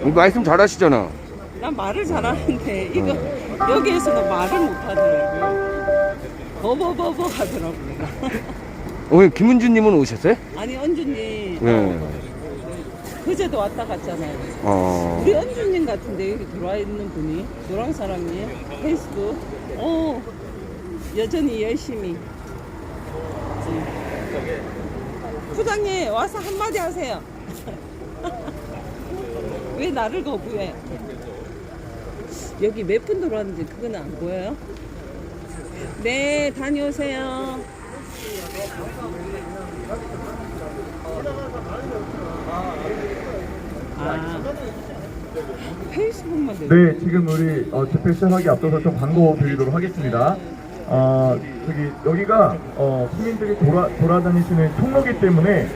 말씀 잘하시잖아. 난 말을 잘하는데 이거 여기에서는 말을 못하더라고요. 버버버버 하더라고요. 오늘 김은주님은 오셨어요? 아니 언주님 네. 그제도 왔다 갔잖아요. 우리 언주님 같은데 여기 들어와 있는 분이 노랑 사람이 페이스북 여전히 열심히. 부장님 와서 한마디 하세요. 왜 나를 거부해? 여기 몇 분 들어왔는지 그건 안 보여요? 네, 다녀오세요. 페이스북만 네, 지금 우리 집회 시작하기 앞서서 좀 광고 드리도록 하겠습니다. 여기가 시민들이 돌아다니시는 통로기 때문에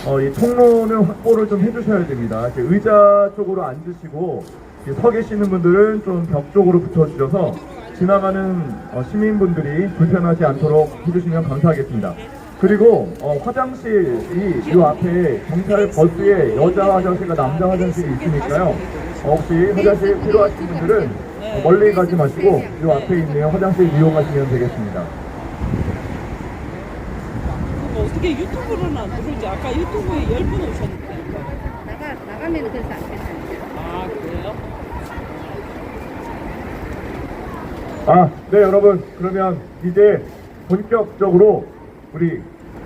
이 통로는 확보를 좀 해주셔야 됩니다. 의자 쪽으로 앉으시고 서 계시는 분들은 좀 벽 쪽으로 붙여주셔서 지나가는 시민분들이 불편하지 않도록 해주시면 감사하겠습니다. 그리고 화장실이 이 앞에 경찰 버스에 여자 화장실과 남자 화장실이 있으니까요. 혹시 화장실 필요하신 분들은 멀리 가지 마시고 이 앞에 있는 화장실 이용하시면 되겠습니다. 어떻게 유튜브로는 안 들어오지? 아까 유튜브에 10분 오셨는데. 나가면 그래서 안 됐어요. 아, 그래요? 네, 여러분, 그러면 이제 본격적으로 우리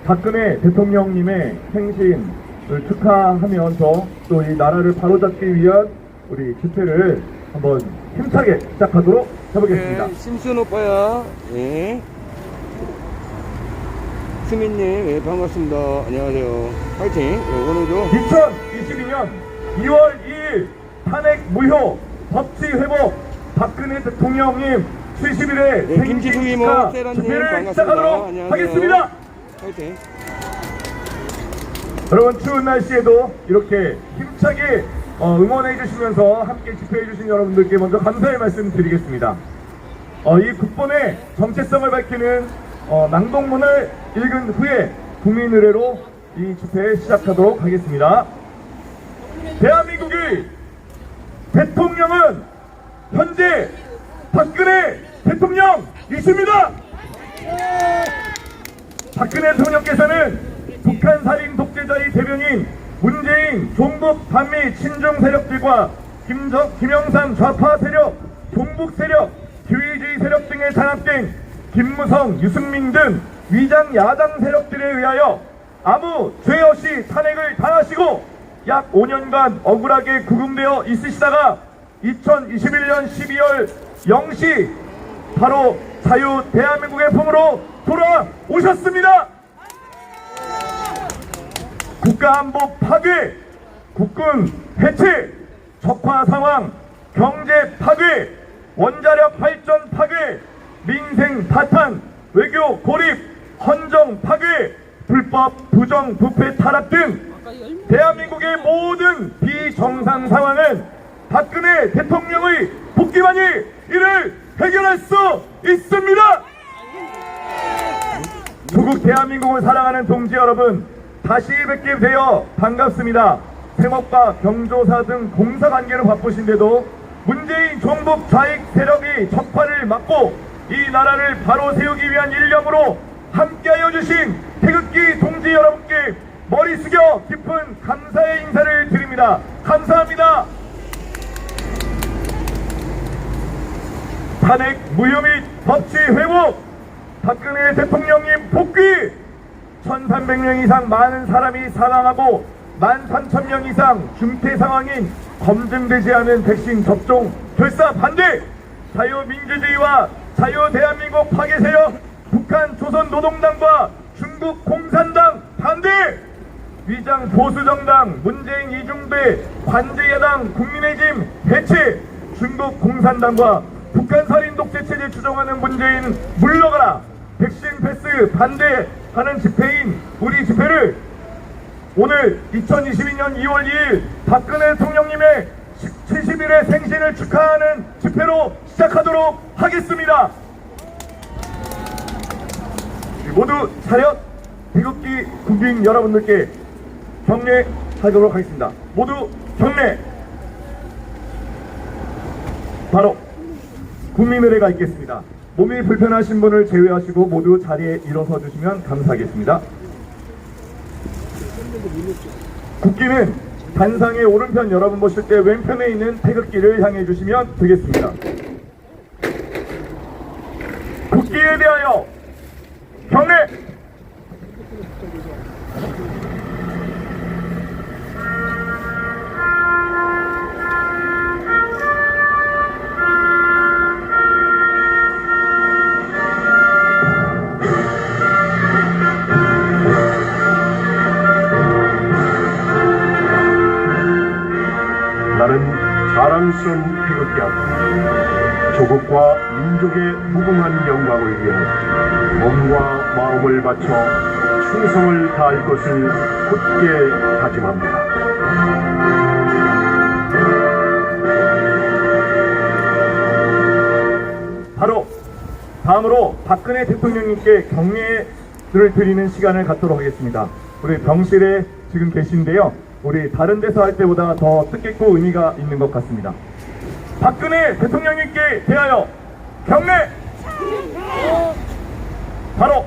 박근혜 대통령님의 생신을 축하하면서 또 이 나라를 바로잡기 위한 우리 집회를 한번 힘차게 시작하도록 해보겠습니다. 네, 심순 오빠야. 네. 수민님, 네, 반갑습니다. 안녕하세요. 화이팅. 네, 오늘도 2022년 2월 2일 탄핵 무효 법치 회복 박근혜 대통령님 70일의 네, 생신 김지숙 이모, 축하 세라님 집회를 반갑습니다. 시작하도록 안녕하세요. 하겠습니다. 화이팅. 여러분, 추운 날씨에도 이렇게 힘차게 응원해 주시면서 함께 집회해 주신 여러분들께 먼저 감사의 말씀 드리겠습니다. 이 국본의 정체성을 밝히는 낭독문을 읽은 후에 국민의례로 이 집회 시작하도록 하겠습니다. 대한민국의 대통령은 현재 박근혜 대통령이십니다. 박근혜 대통령께서는 북한 살인 독재자의 대변인 문재인 종북 반미 친중 세력들과 김영삼 좌파 세력, 종북 세력, 기회주의 세력 등에 장악된 김무성, 유승민 등 위장 야당 세력들에 의하여 아무 죄 없이 탄핵을 당하시고 약 5년간 억울하게 구금되어 있으시다가 2021년 12월 0시 바로 자유 대한민국의 품으로 돌아오셨습니다. 국가안보 파괴, 국군 해체, 적화 상황, 경제 파괴, 원자력 발전 파괴, 민생 파탄, 외교 고립, 헌정 파괴, 불법 부정 부패 타락 등 대한민국의 모든 비정상 상황은 박근혜 대통령의 복귀만이 이를 해결할 수 있습니다. 조국 대한민국을 사랑하는 동지 여러분, 다시 뵙게 되어 반갑습니다. 생업과 경조사 등 공사관계로 바쁘신데도 문재인 종북 좌익 세력이 적파를 막고 이 나라를 바로 세우기 위한 일념으로 함께하여 주신 태극기 동지 여러분께 머리 숙여 깊은 감사의 인사를 드립니다. 감사합니다. 탄핵 무효 및 법치 회복, 박근혜 대통령님 복귀, 1300명 이상 많은 사람이 사망하고 13,000명 이상 중퇴 상황인 검증되지 않은 백신 접종 결사 반대, 자유민주주의와 자유대한민국 파괴 세력 북한 조선노동당과 중국 공산당 반대, 위장 보수정당 문재인 이중대 관제야당 국민의힘 해체, 중국 공산당과 북한 살인 독재체제 추종하는 문재인 물러가라, 백신 패스 반대하는 집회인 우리 집회를 오늘 2022년 2월 2일 박근혜 대통령님의 70일의 생신을 축하하는 집회로 시작하도록 하겠습니다. 모두 차렷, 태극기 국민 여러분들께 경례하도록 하겠습니다. 모두 경례. 바로 국민의례가 있겠습니다. 몸이 불편하신 분을 제외하시고 모두 자리에 일어서 주시면 감사하겠습니다. 국기는 단상의 오른편 여러분 보실 때 왼편에 있는 태극기를 향해 주시면 되겠습니다. 국기에 대하여 경례! 나는 자랑스러운 태극기 앞에 조국과 민족의 무궁한 영광을 위해 몸과 마음을 바쳐 충성을 다할 것을 굳게 다짐합니다. 바로 다음으로 박근혜 대통령님께 경례를 드리는 시간을 갖도록 하겠습니다. 우리 병실에 지금 계신데요. 우리 다른 데서 할 때보다 더 뜻깊고 의미가 있는 것 같습니다. 박근혜 대통령님께 대하여 경례! 바로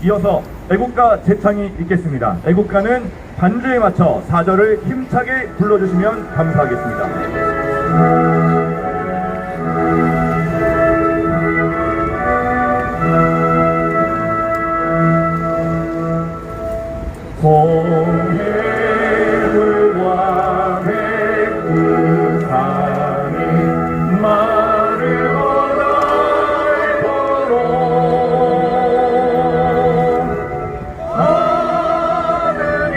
이어서 애국가 제창이 있겠습니다. 애국가는 반주에 맞춰 4절을 힘차게 불러주시면 감사하겠습니다. 홍해물과 백두산이 마르고 닳도록 하늘이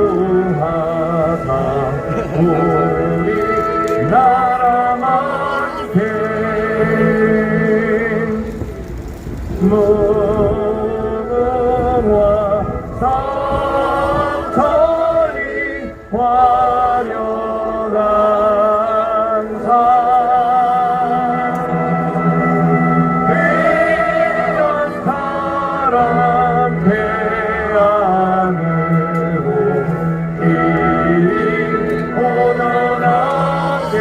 보호하사 우리 나라만큼 상천이 화려한 산 위대한 사랑 태양으로 이리 오너나게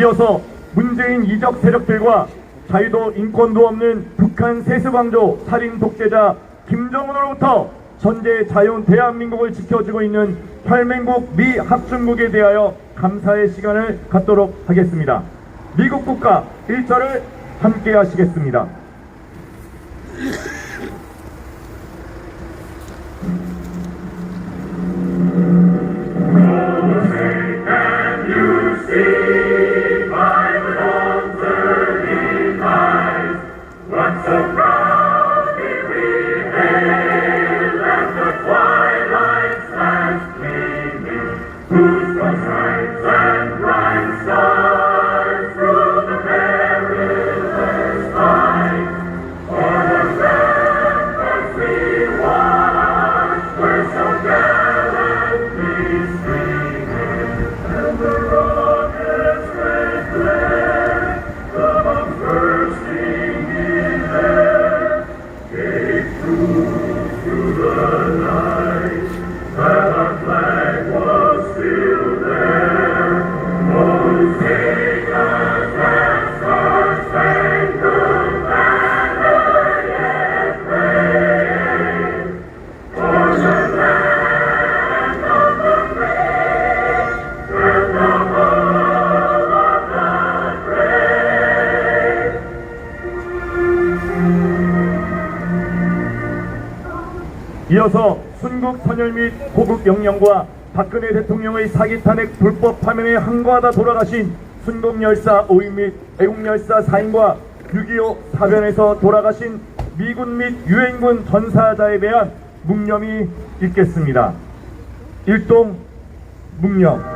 이어서 문재인 이적 세력들과 자유도 인권도 없는 북한 세습왕조 살인 독재자 김정은으로부터 전제 자유로운 대한민국을 지켜주고 있는 혈맹국 미 합중국에 대하여 감사의 시간을 갖도록 하겠습니다. 미국 국가 1절을 함께 하시겠습니다. 이어서 순국 선열 및 고국 영령과 박근혜 대통령의 사기 탄핵 불법 파면에 항거하다 돌아가신 순국 열사 5인 및 애국 열사 4인과 6.25 사변에서 돌아가신 미군 및 유엔군 전사자에 대한 묵념이 있겠습니다. 일동 묵념.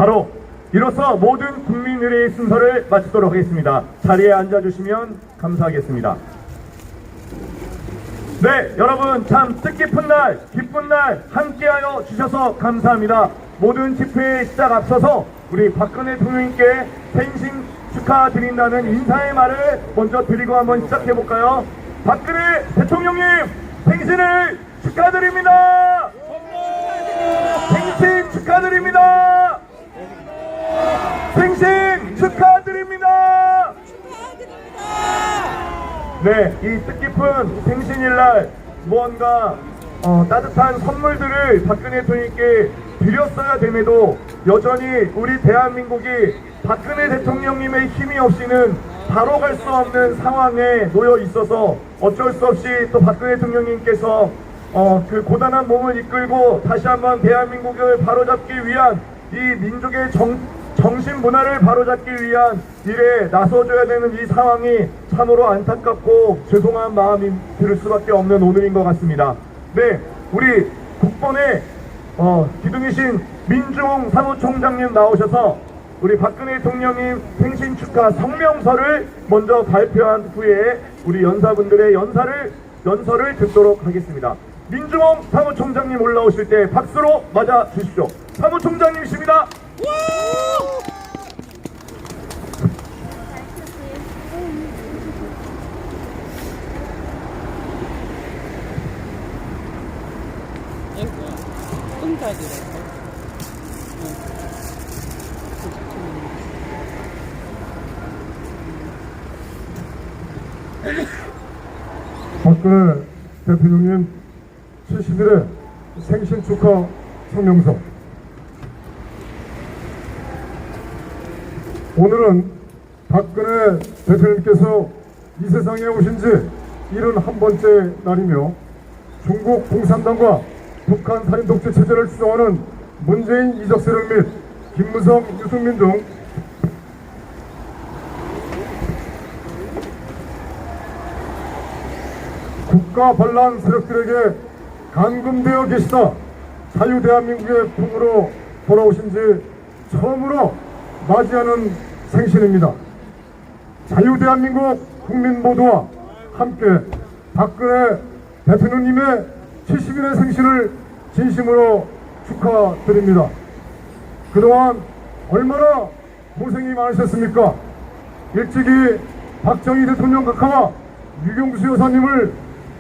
바로 이로써 모든 국민의례의 순서를 마치도록 하겠습니다. 자리에 앉아주시면 감사하겠습니다. 네, 여러분 참 뜻깊은 날, 기쁜 날 함께하여 주셔서 감사합니다. 모든 집회의 시작 앞서서 우리 박근혜 대통령님께 생신 축하드린다는 인사의 말을 먼저 드리고 한번 시작해볼까요? 박근혜 대통령님 생신을 축하드립니다. 생신 축하드립니다. 생신 축하드립니다. 네, 이 뜻깊은 생신일날 무언가 따뜻한 선물들을 박근혜 대통령님께 드렸어야 됨에도 여전히 우리 대한민국이 박근혜 대통령님의 힘이 없이는 바로 갈 수 없는 상황에 놓여 있어서 어쩔 수 없이 또 박근혜 대통령님께서 그 고단한 몸을 이끌고 다시 한번 대한민국을 바로잡기 위한 이 민족의 정신 문화를 바로잡기 위한 일에 나서줘야 되는 이 상황이 참으로 안타깝고 죄송한 마음이 들 수밖에 없는 오늘인 것 같습니다. 네, 우리 국번에 기둥이신 민주홍 사무총장님 나오셔서 우리 박근혜 대통령님 생신 축하 성명서를 먼저 발표한 후에 우리 연사분들의 연설을 듣도록 하겠습니다. 민주홍 사무총장님 올라오실 때 박수로 맞아 주십시오. 사무총장님이십니다. 박근혜 대통령님 70일의 생신 축하 성명서. 오늘은 박근혜 대통령께서 이 세상에 오신 지 71번째 날이며 중국 공산당과 북한 살인 독재 체제를 추종하는 문재인 이적 세력 및 김무성, 유승민 등 국가 반란 세력들에게 감금되어 계시다 자유대한민국의 품으로 돌아오신 지 처음으로 맞이하는 생신입니다. 자유대한민국 국민 모두와 함께 박근혜 대통령님의 70일의 생신을 진심으로 축하드립니다. 그동안 얼마나 고생이 많으셨습니까? 일찍이 박정희 대통령 각하와 유경수 여사님을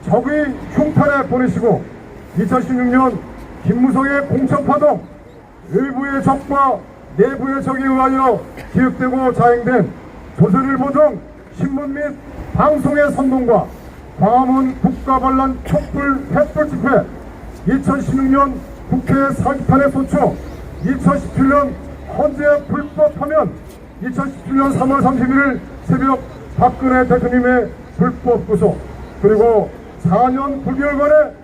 적의 흉탄에 보내시고 2016년 김무성의 공천파동, 외부의 적과 내부의 적에 의하여 기획되고 자행된 조선일보 등 신문 및 방송의 선동과 광화문 국가반란 촛불 횃불 집회, 2016년 국회 사기탄핵 소추, 2017년 헌재 불법 파면, 2017년 3월 31일 새벽 박근혜 대통령의 불법 구속, 그리고 4년 9개월간의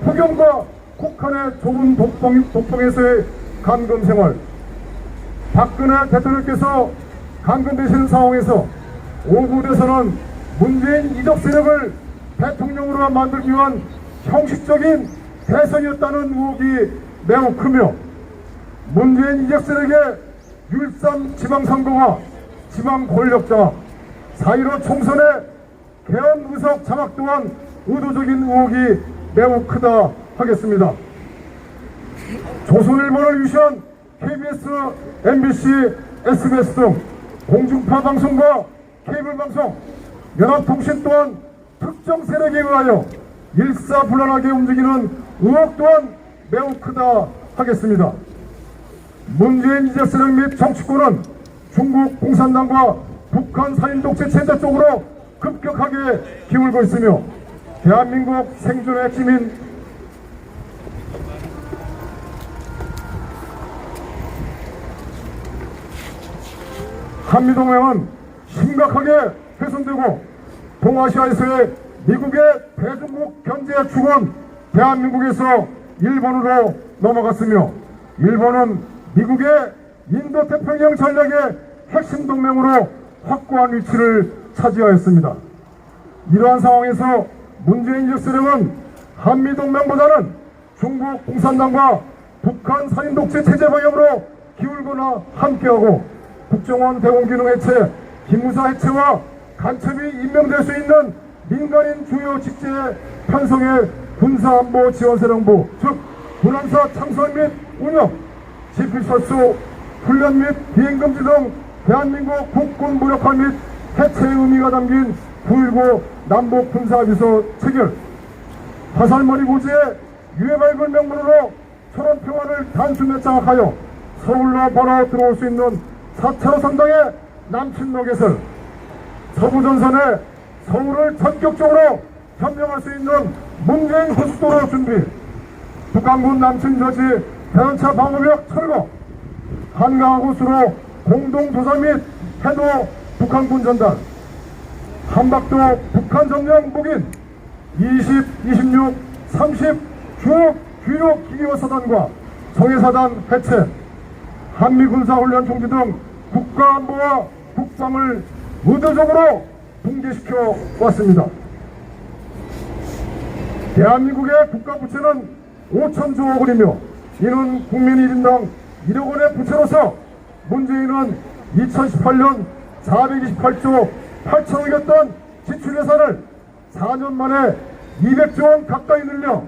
폭염과 국한의 좁은 독방에서의 감금 생활, 박근혜 대통령께서 감금되시는 상황에서 오구대선은 문재인 이적 세력을 대통령으로 만들기 위한 형식적인 대선이었다는 의혹이 매우 크며 문재인 이적 세력의 율산 지방선거와 지방 권력자 4.15 총선의 개헌 의석 장악 또한 의도적인 의혹이 매우 크다 하겠습니다. 조선일보를 위시한 KBS, MBC, SBS 등 공중파 방송과 케이블 방송, 연합통신 또한 특정 세력에 의하여 일사불란하게 움직이는 의혹 또한 매우 크다 하겠습니다. 문재인 이적 세력 및 정치권은 중국 공산당과 북한 살인 독재 체제 쪽으로 급격하게 기울고 있으며 대한민국 생존의 핵심인 한미동맹은 심각하게 훼손되고 동아시아에서의 미국의 대중국 견제의 축은 대한민국에서 일본으로 넘어갔으며 일본은 미국의 인도태평양 전략의 핵심 동맹으로 확고한 위치를 차지하였습니다. 이러한 상황에서 문재인 이적 세력은 한미동맹보다는 중국 공산당과 북한 살인독재 체제 방향으로 기울거나 함께하고 국정원 대공기능 해체, 기무사 해체와 간첩이 임명될 수 있는 민간인 주요 직제의 편성의 군사안보지원사령부, 즉 군함사 창설 및 운영, 지필설수, 훈련 및 비행금지 등 대한민국 국군 무력화 및 해체의 의미가 담긴 9.19 남북 군사비서 체결, 화살머리 고지의 유해발굴 명분으로 철원평화를 단순에 장악하여 서울로 바로 들어올 수 있는 4차로 선당의 남친로 개설, 서부전선에 서울을 전격적으로 점령할 수 있는 문재인 고속도로 준비, 북한군 남친저지 대전차 방어벽 철거, 한강호수로 공동조사 및 해도 북한군 전단, 한박도 북한 점령 목인, 20, 26, 30 주요 기계화 사단과 정예사단 해체, 한미군사훈련 총지 등 국가안보와 국방을 의도적으로 붕괴시켜 왔습니다. 대한민국의 국가부채는 5천조 원이며 이는 국민 1인당 1억 원의 부채로서 문재인은 2018년 428조 8천억이었던 지출 예산을 4년 만에 200조 원 가까이 늘려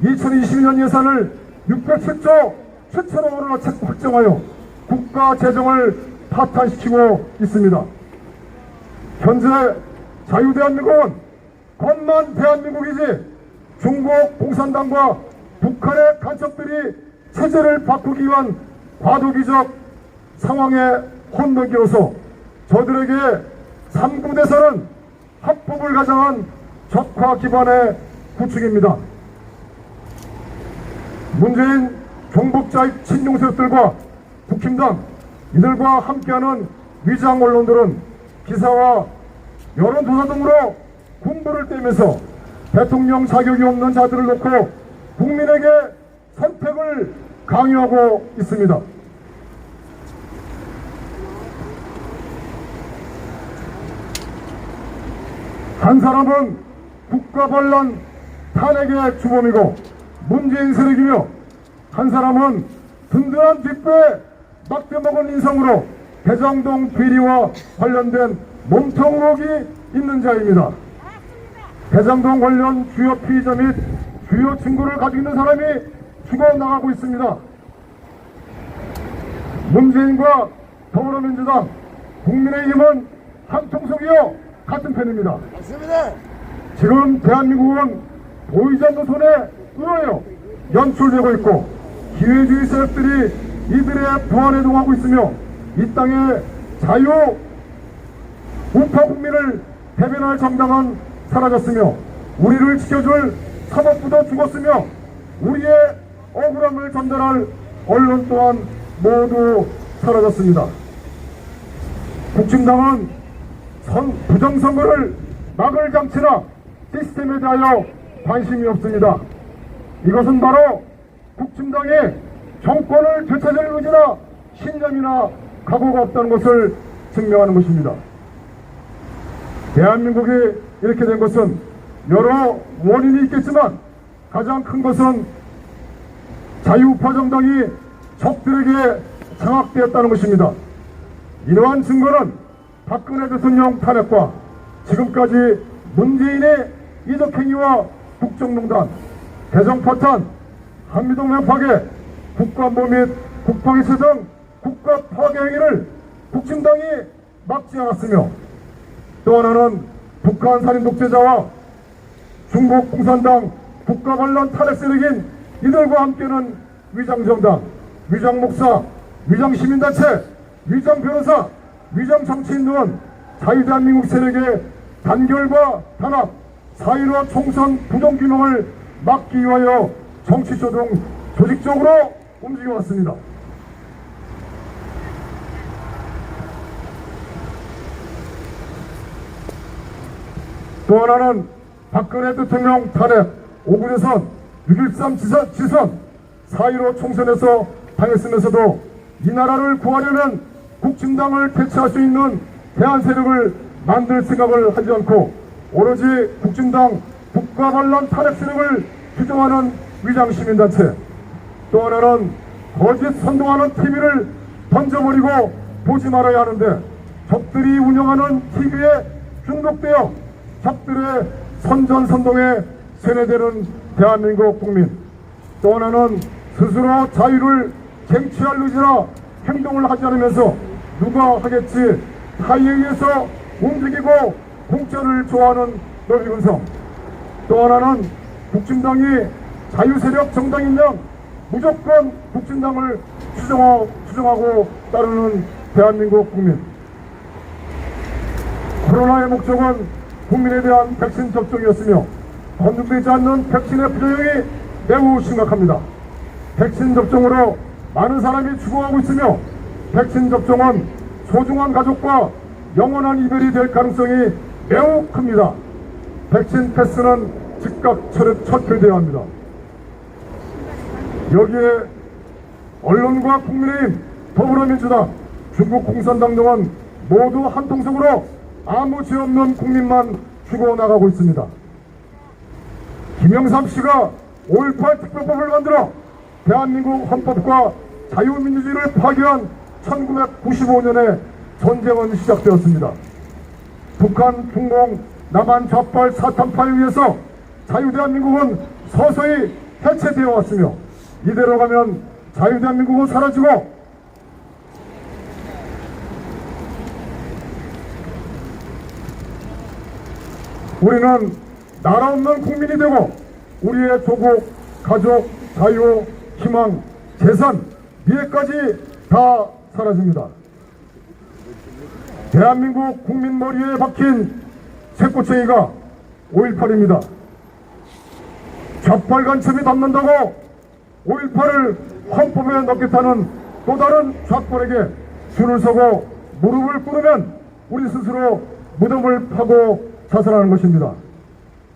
2022년 예산을 607조 7천억 원으로 확정하여 국가 재정을 파탄시키고 있습니다. 현재 자유대한민국은 겉만 대한민국이지 중국 공산당과 북한의 간첩들이 체제를 바꾸기 위한 과도기적 상황에 혼돈기로서 저들에게 3구 대선은 합법을 가장한 적화 기반의 구축입니다. 문재인 종북자익 친중 세력들과 국힘당 이들과 함께하는 위장 언론들은 기사와 여론조사 등으로 군부를 떼면서 대통령 자격이 없는 자들을 놓고 국민에게 선택을 강요하고 있습니다. 한 사람은 국가반란 탄핵의 주범이고 문재인 세력이며, 한 사람은 든든한 뒷배 막대먹은 인성으로 대장동 비리와 관련된 몸통 의혹이 있는 자입니다. 대장동 관련 주요 피의자 및 주요 증거를 가지고 있는 사람이 죽어나가고 있습니다. 문재인과 더불어민주당, 국민의힘은 한 통속이요 같은 편입니다. 지금 대한민국은 보이지 않는 손에 의하여 연출되고 있고, 기회주의 세력들이 이들의 부안에 동하고 있으며, 이 땅의 자유 우파 국민을 대변할 정당은 사라졌으며, 우리를 지켜줄 사법부도 죽었으며, 우리의 억울함을 전달할 언론 또한 모두 사라졌습니다. 국힘당은 부정선거를 막을 장치나 시스템에 대하여 관심이 없습니다. 이것은 바로 국힘당의 정권을 되찾을 의지나 신념이나 각오가 없다는 것을 증명하는 것입니다. 대한민국이 이렇게 된 것은 여러 원인이 있겠지만 가장 큰 것은 자유우파 정당이 적들에게 장악되었다는 것입니다. 이러한 증거는 박근혜 대통령 탄핵과 지금까지 문재인의 이적행위와 국정농단, 대정파탄, 한미동맹 파괴, 국가안보 및 국방위세 등 국가 파괴 행위를 국힘당이 막지 않았으며, 또 하나는 북한 살인 독재자와 중국 공산당 국가 반란 탄핵 세력인 이들과 함께는 위장정당, 위장목사, 위장시민단체, 위장변호사, 위장정치인 등은 자유대한민국 세력의 단결과 단합, 4.15 총선 부정규명을 막기 위하여 정치조 등 조직적으로 움직여왔습니다. 또 하나는 박근혜 대통령 탄핵, 5구 대선, 6.13 지선, 4.15 총선에서 당했으면서도 이 나라를 구하려면 국힘당을 대체할 수 있는 대안 세력을 만들 생각을 하지 않고 오로지 국힘당 국가반란 탄핵 세력을 규정하는 위장시민단체, 또 하나는 거짓 선동하는 TV를 던져버리고 보지 말아야 하는데 적들이 운영하는 TV에 중독되어 적들의 선전선동에 세뇌되는 대한민국 국민, 또 하나는 스스로 자유를 쟁취할 의지나 행동을 하지 않으면서 누가 하겠지 타의에 의해서 움직이고 공짜를 좋아하는 노비근성, 또 하나는 국힘당이 자유세력 정당인 양 무조건 국힘당을 추종하고 따르는 대한민국 국민. 코로나의 목적은 국민에 대한 백신 접종이었으며 검증되지 않는 백신의 부작용이 매우 심각합니다. 백신 접종으로 많은 사람이 죽어가고 있으며 백신 접종은 소중한 가족과 영원한 이별이 될 가능성이 매우 큽니다. 백신 패스는 즉각 철회되어야 합니다. 여기에 언론과 국민의힘, 더불어민주당, 중국 공산당 등은 모두 한 통속으로 아무 죄 없는 국민만 죽어나가고 있습니다. 김영삼 씨가 5.18 특별법을 만들어 대한민국 헌법과 자유민주주의를 파괴한 1995년에 전쟁은 시작되었습니다. 북한 중공 남한 좌빨 사탄파에 의해서 자유대한민국은 서서히 해체되어 왔으며 이대로 가면 자유대한민국은 사라지고 우리는 나라 없는 국민이 되고 우리의 조국, 가족, 자유, 희망, 재산, 미래까지 다 사라집니다. 대한민국 국민 머리에 박힌 새꼬챙이가 5.18입니다. 좌빨 간첩이 담는다고 5.18을 헌법에 넣겠다는 또 다른 좌권에게 줄을 서고 무릎을 꿇으면 우리 스스로 무덤을 파고 자살하는 것입니다.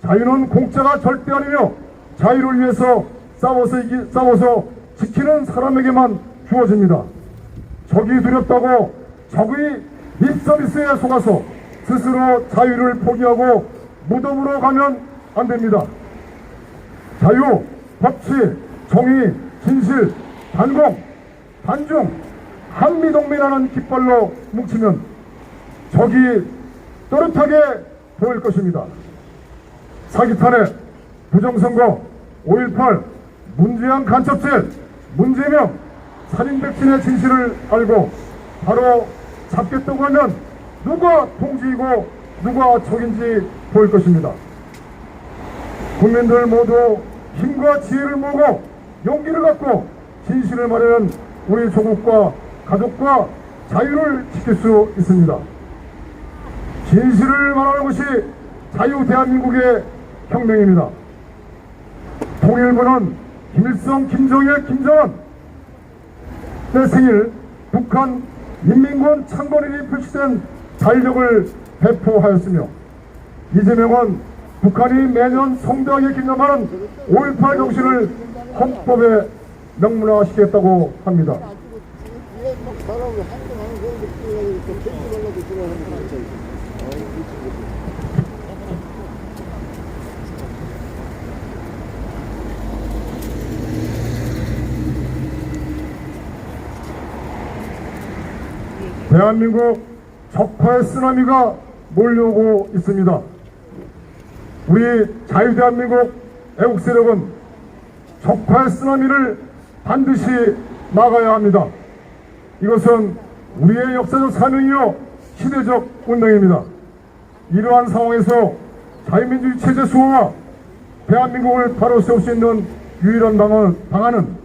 자유는 공짜가 절대 아니며 자유를 위해서 싸워서 지키는 사람에게만 주어집니다. 적이 두렵다고 적의 립서비스에 속아서 스스로 자유를 포기하고 무덤으로 가면 안 됩니다. 자유, 법치, 정의, 진실, 반공, 반중, 한미동맹이라는 깃발로 뭉치면 적이 또렷하게 보일 것입니다. 사기탄핵, 부정선거, 5.18, 문재인 간첩죄, 문재명, 살인백신의 진실을 알고 바로 잡겠다고 하면 누가 통지이고 누가 적인지 보일 것입니다. 국민들 모두 힘과 지혜를 모으고 용기를 갖고 진실을 말하는 우리 조국과 가족과 자유를 지킬 수 있습니다. 진실을 말하는 것이 자유 대한민국의 혁명입니다. 통일부는 김일성, 김정일, 김정은 내 생일 북한 인민군 창건일이 표시된 달력을 배포하였으며 이재명은 북한이 매년 성대하게 기념하는 5.18 정신을 헌법에 명문화시켰다고 합니다. 대한민국 적화의 쓰나미가 몰려오고 있습니다. 우리 자유대한민국 애국세력은 적화의 쓰나미를 반드시 막아야 합니다. 이것은 우리의 역사적 사명이요 시대적 운명입니다. 이러한 상황에서 자유민주주의 체제 수호와 대한민국을 바로 세울 수 있는 유일한 방안은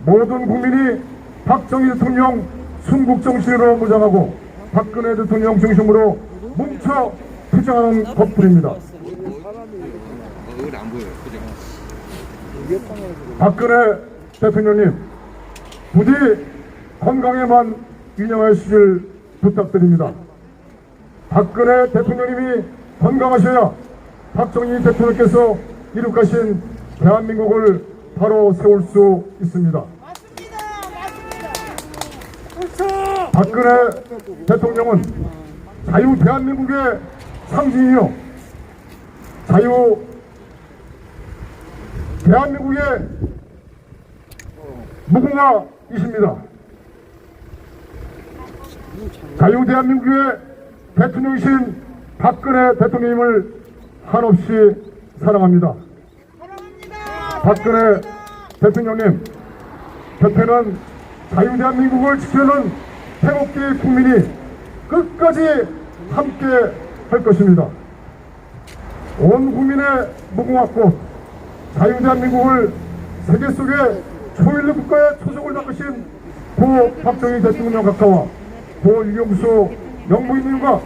모든 국민이 박정희 대통령 순국정신으로 무장하고 박근혜 대통령 중심으로 뭉쳐 투쟁하는 것뿐입니다. 박근혜 대통령님, 부디 건강에만 유념하시길 부탁드립니다. 박근혜 대통령님이 건강하셔야 박정희 대통령께서 이룩하신 대한민국을 바로 세울 수 있습니다. 박근혜 대통령은 자유 대한민국의 상징이요 자유 대한민국의 무궁화이십니다. 자유 대한민국의 대통령이신 박근혜 대통령님을 한없이 사랑합니다. 박근혜 대통령님 곁에는 자유 대한민국을 지키는 태극기 국민이 끝까지 함께 할 것입니다. 온 국민의 무궁화꽃 자유 대한민국을 세계 속의 초일류 국가의 초석을 닦으신 고 박정희 대통령 각하와 고 유경수 영부인님과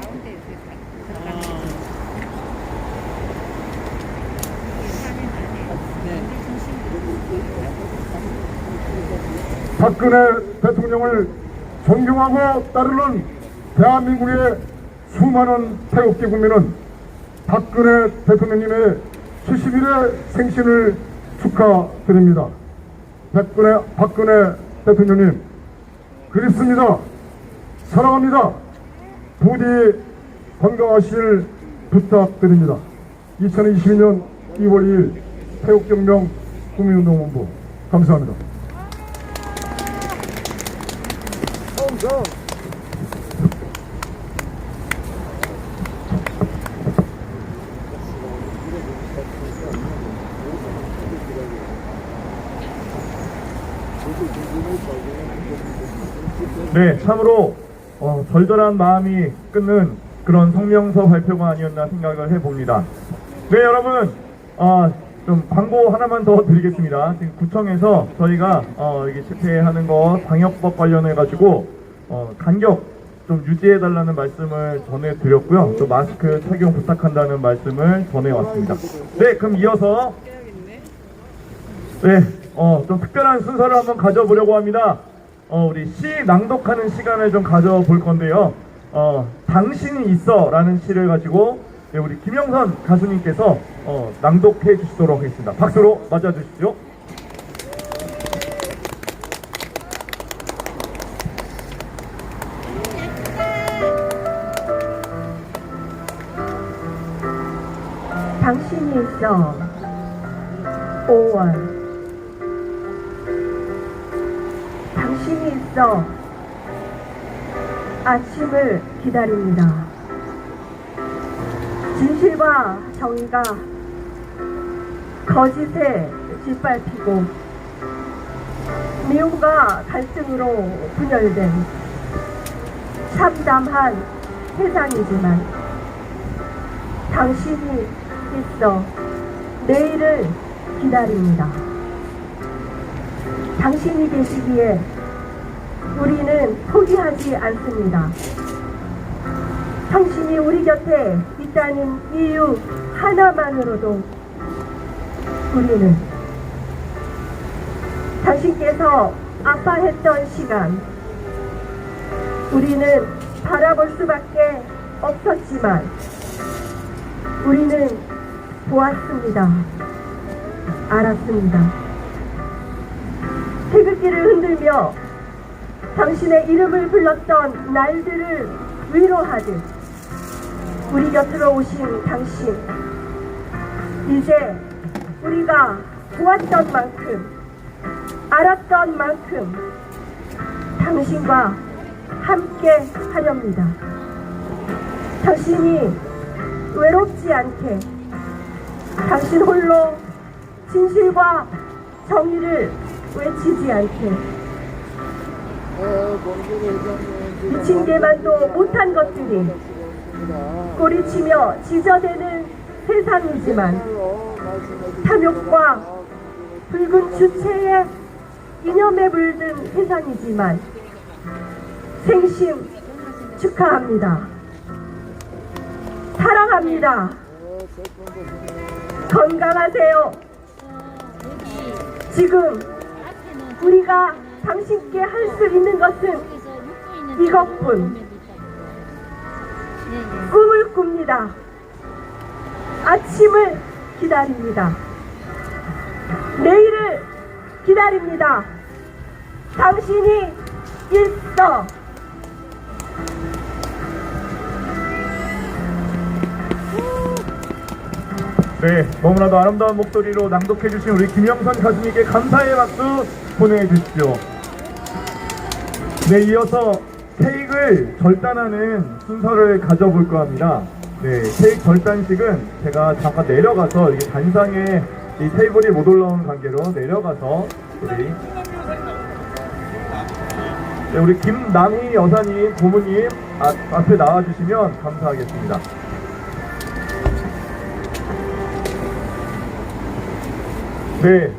박근혜 대통령을 존경하고 따르는 대한민국의 수많은 태극기 국민은 박근혜 대통령님의 70일의 생신을 축하드립니다. 박근혜 대통령님 그립습니다. 사랑합니다. 부디 건강하시길 부탁드립니다. 2022년 2월 2일 태극경명 국민운동본부 감사합니다. 네, 참으로 절절한 마음이 끊는 그런 성명서 발표가 아니었나 생각을 해봅니다. 네, 여러분, 좀 광고 하나만 더 드리겠습니다. 지금 구청에서 저희가 이게 집회하는 거 방역법 관련해가지고 간격 좀 유지해달라는 말씀을 전해드렸고요. 또 마스크 착용 부탁한다는 말씀을 전해왔습니다. 네, 그럼 이어서 좀 특별한 순서를 한번 가져보려고 합니다. 우리 시 낭독하는 시간을 좀 가져볼 건데요. 당신이 있어 라는 시를 가지고 우리 김영선 가수님께서 낭독해 주시도록 하겠습니다. 박수로 맞아 주십시오. 당신이 있어 5월 당신이 있어 아침을 기다립니다. 진실과 정의가 거짓에 짓밟히고 미움과 갈등으로 분열된 참담한 세상이지만 당신이 있어 내일을 기다립니다. 당신이 계시기에 우리는 포기하지 않습니다. 당신이 우리 곁에 있다는 이유 하나만으로도 우리는 당신께서 아파했던 시간 우리는 바라볼 수밖에 없었지만 우리는 보았습니다. 알았습니다. 태극기를 흔들며 당신의 이름을 불렀던 날들을 위로하듯 우리 곁으로 오신 당신 이제 우리가 보았던 만큼 알았던 만큼 당신과 함께 하렵니다. 당신이 외롭지 않게 당신 홀로 진실과 정의를 외치지 않게 미친 개만도 못한 것들이 꼬리치며 지저대는 세상이지만 탐욕과 붉은 주체의 이념에 물든 세상이지만 생심 축하합니다. 사랑합니다. 건강하세요. 지금 우리가 당신께 할 수 있는 것은 이것뿐. 꿈을 꿉니다. 아침을 기다립니다. 내일을 기다립니다. 당신이 있어. 네, 너무나도 아름다운 목소리로 낭독해주신 우리 김영선 가수님께 감사의 박수 보내주십시오. 네, 이어서 케이크를 절단하는 순서를 가져볼까 합니다. 네, 케이크 절단식은 제가 잠깐 내려가서 이게 단상에 이 테이블이 못 올라오는 관계로 내려가서 우리 김남희 여사님, 고모님 앞에 나와주시면 감사하겠습니다. 네,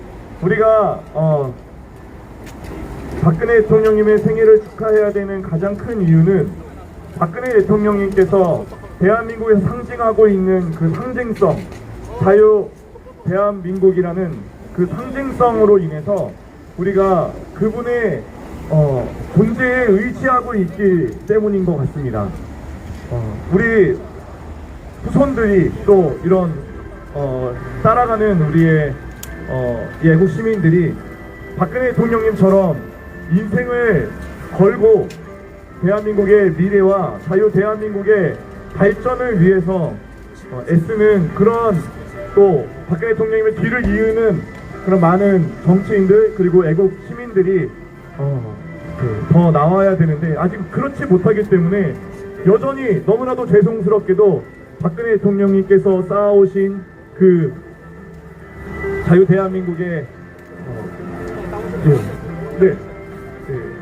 우리가 박근혜 대통령님의 생일을 축하해야 되는 가장 큰 이유는 박근혜 대통령님께서 대한민국에서 상징하고 있는 그 상징성, 자유 대한민국이라는 그 상징성으로 인해서 우리가 그분의 존재에 의지하고 있기 때문인 것 같습니다. 우리 후손들이 또 이런 따라가는 우리의 이 애국 시민들이 박근혜 대통령님처럼 인생을 걸고 대한민국의 미래와 자유 대한민국의 발전을 위해서 애쓰는 그런 또 박근혜 대통령님의 뒤를 이으는 그런 많은 정치인들 그리고 애국 시민들이 더 나와야 되는데 아직 그렇지 못하기 때문에 여전히 너무나도 죄송스럽게도 박근혜 대통령님께서 쌓아오신 그 자유 대한민국의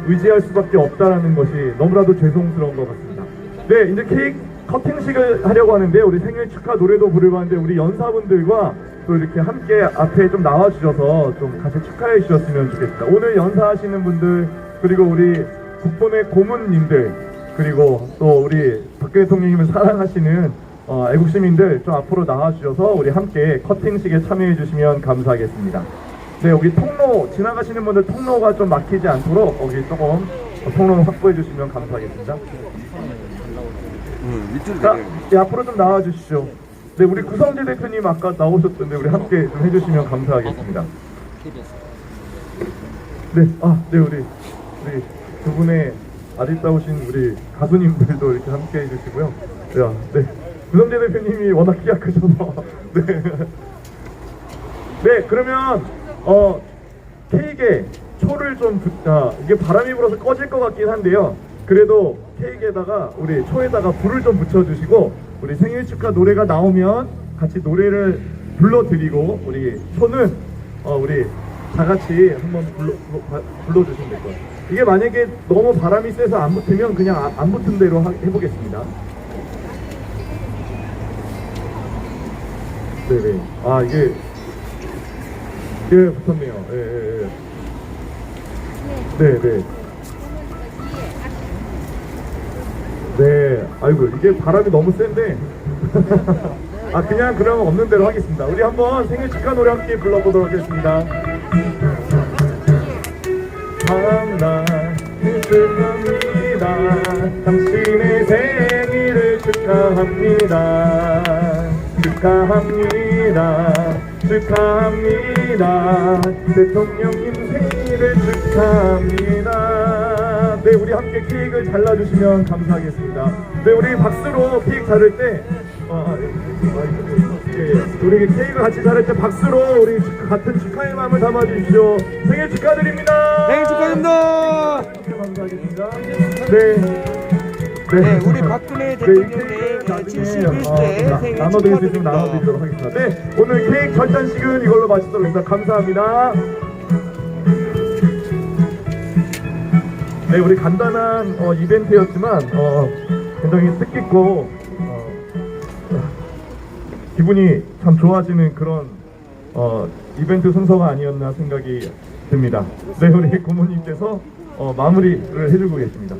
의지할 수밖에 없다라는 것이 너무나도 죄송스러운 것 같습니다. 네, 이제 케이크 커팅식을 하려고 하는데 우리 생일 축하 노래도 부르고 하는데 우리 연사분들과 또 이렇게 함께 앞에 좀 나와주셔서 좀 같이 축하해 주셨으면 좋겠습니다. 오늘 연사하시는 분들 그리고 우리 국본의 고문님들 그리고 또 우리 박근혜 대통령님을 사랑하시는 애국시민들 좀 앞으로 나와주셔서 우리 함께 커팅식에 참여해 주시면 감사하겠습니다. 네, 여기 통로 지나가시는 분들 통로가 좀 막히지 않도록 여기 조금 통로 확보해 주시면 감사하겠습니다. 밑으로 자, 내려요. 네, 앞으로 좀 나와 주시죠. 네, 우리 구성재 대표님 아까 나오셨던데 우리 함께 좀 해주시면 감사하겠습니다. 네, 네, 우리 두 분의 아리따우신 우리 가수님들도 이렇게 함께 해주시고요. 네, 구성재 대표님이 워낙 키가 크셔서 네. 네, 그러면 케이크에 초를 좀 이게 바람이 불어서 꺼질 것 같긴 한데요. 그래도 케이크에다가 우리 초에다가 불을 좀 붙여주시고 우리 생일 축하 노래가 나오면 같이 노래를 불러드리고 우리 초는 우리 다 같이 한번 불러주시면 될 거예요. 이게 만약에 너무 바람이 세서 안 붙으면 그냥 안 붙은 대로 해보겠습니다. 네네. 이게 붙었네요. 예. 네. 네, 아이고 이게 바람이 너무 센데 그냥 그러면 없는 대로 하겠습니다. 우리 한번 생일 축하 노래 함께 불러보도록 하겠습니다. 축하합니다. 당신의 생일을 축하합니다. 축하합니다. 대통령님 생일을 축하합니다. 네, 우리 함께 케이크를 잘라주시면 감사하겠습니다. 네, 우리 박수로 케이크 자를 때 우리 케이크 같이 자를 때 박수로 우리 같은 축하의 마음을 담아주십시오. 생일 축하드립니다. 생일 축하드립니다. 감사하겠습니다. 네, 우리 박근혜 대통령님 71세 생일 나눠드릴 수 있으면 축하드립니다. 나눠드리도록 하겠습니다. 네, 오늘 케이크 절단식은 이걸로 마치도록 하겠습니다. 감사합니다. 네, 우리 간단한 이벤트였지만 굉장히 뜻깊고 기분이 참 좋아지는 그런 이벤트 순서가 아니었나 생각이 듭니다. 네, 우리 고모님께서 마무리를 해주고 계십니다.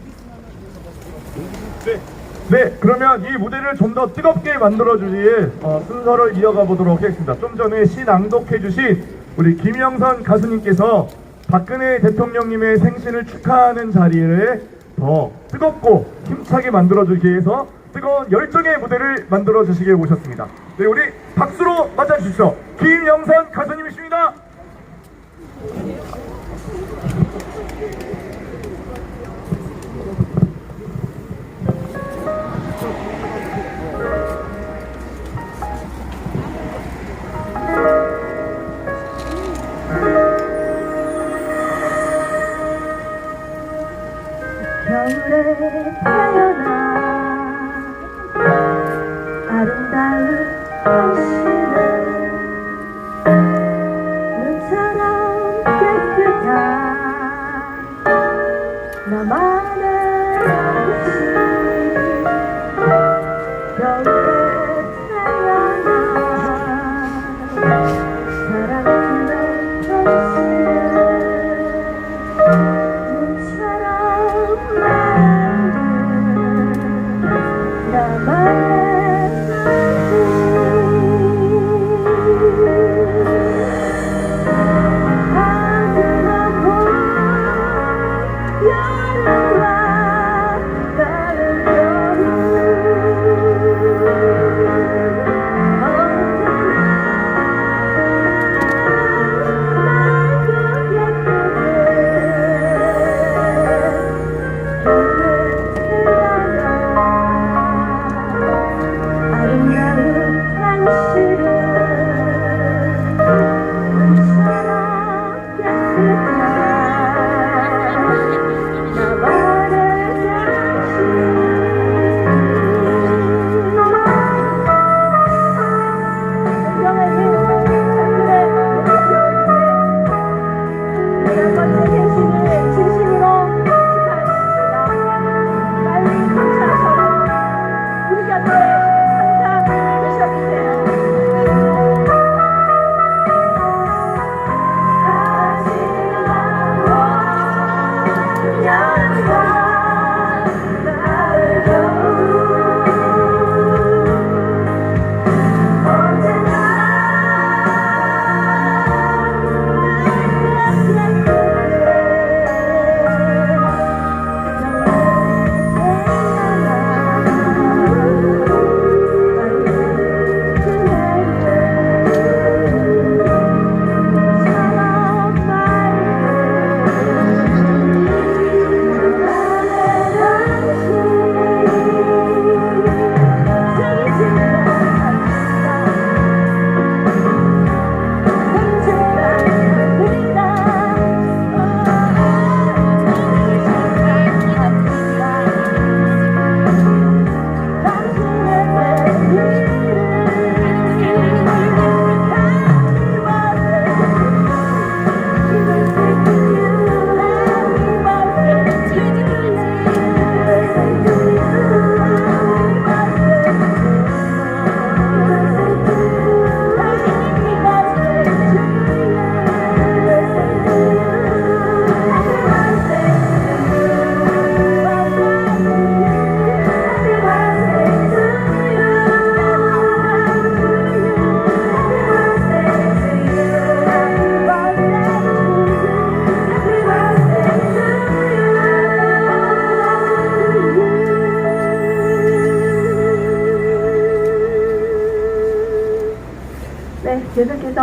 네, 그러면 이 무대를 좀 더 뜨겁게 만들어주실 순서를 이어가 보도록 하겠습니다. 좀 전에 시 낭독해주신 우리 김영선 가수님께서 박근혜 대통령님의 생신을 축하하는 자리를 더 뜨겁고 힘차게 만들어주기 위해서 뜨거운 열정의 무대를 만들어주시게 모셨습니다. 네, 우리 박수로 맞아주십시오. 김영선 가수님이십니다. 겨울에 태어나 아름다운 당신은 눈처럼 깨끗한 나만의 도시 겨울에 태어나 사랑하는 당신은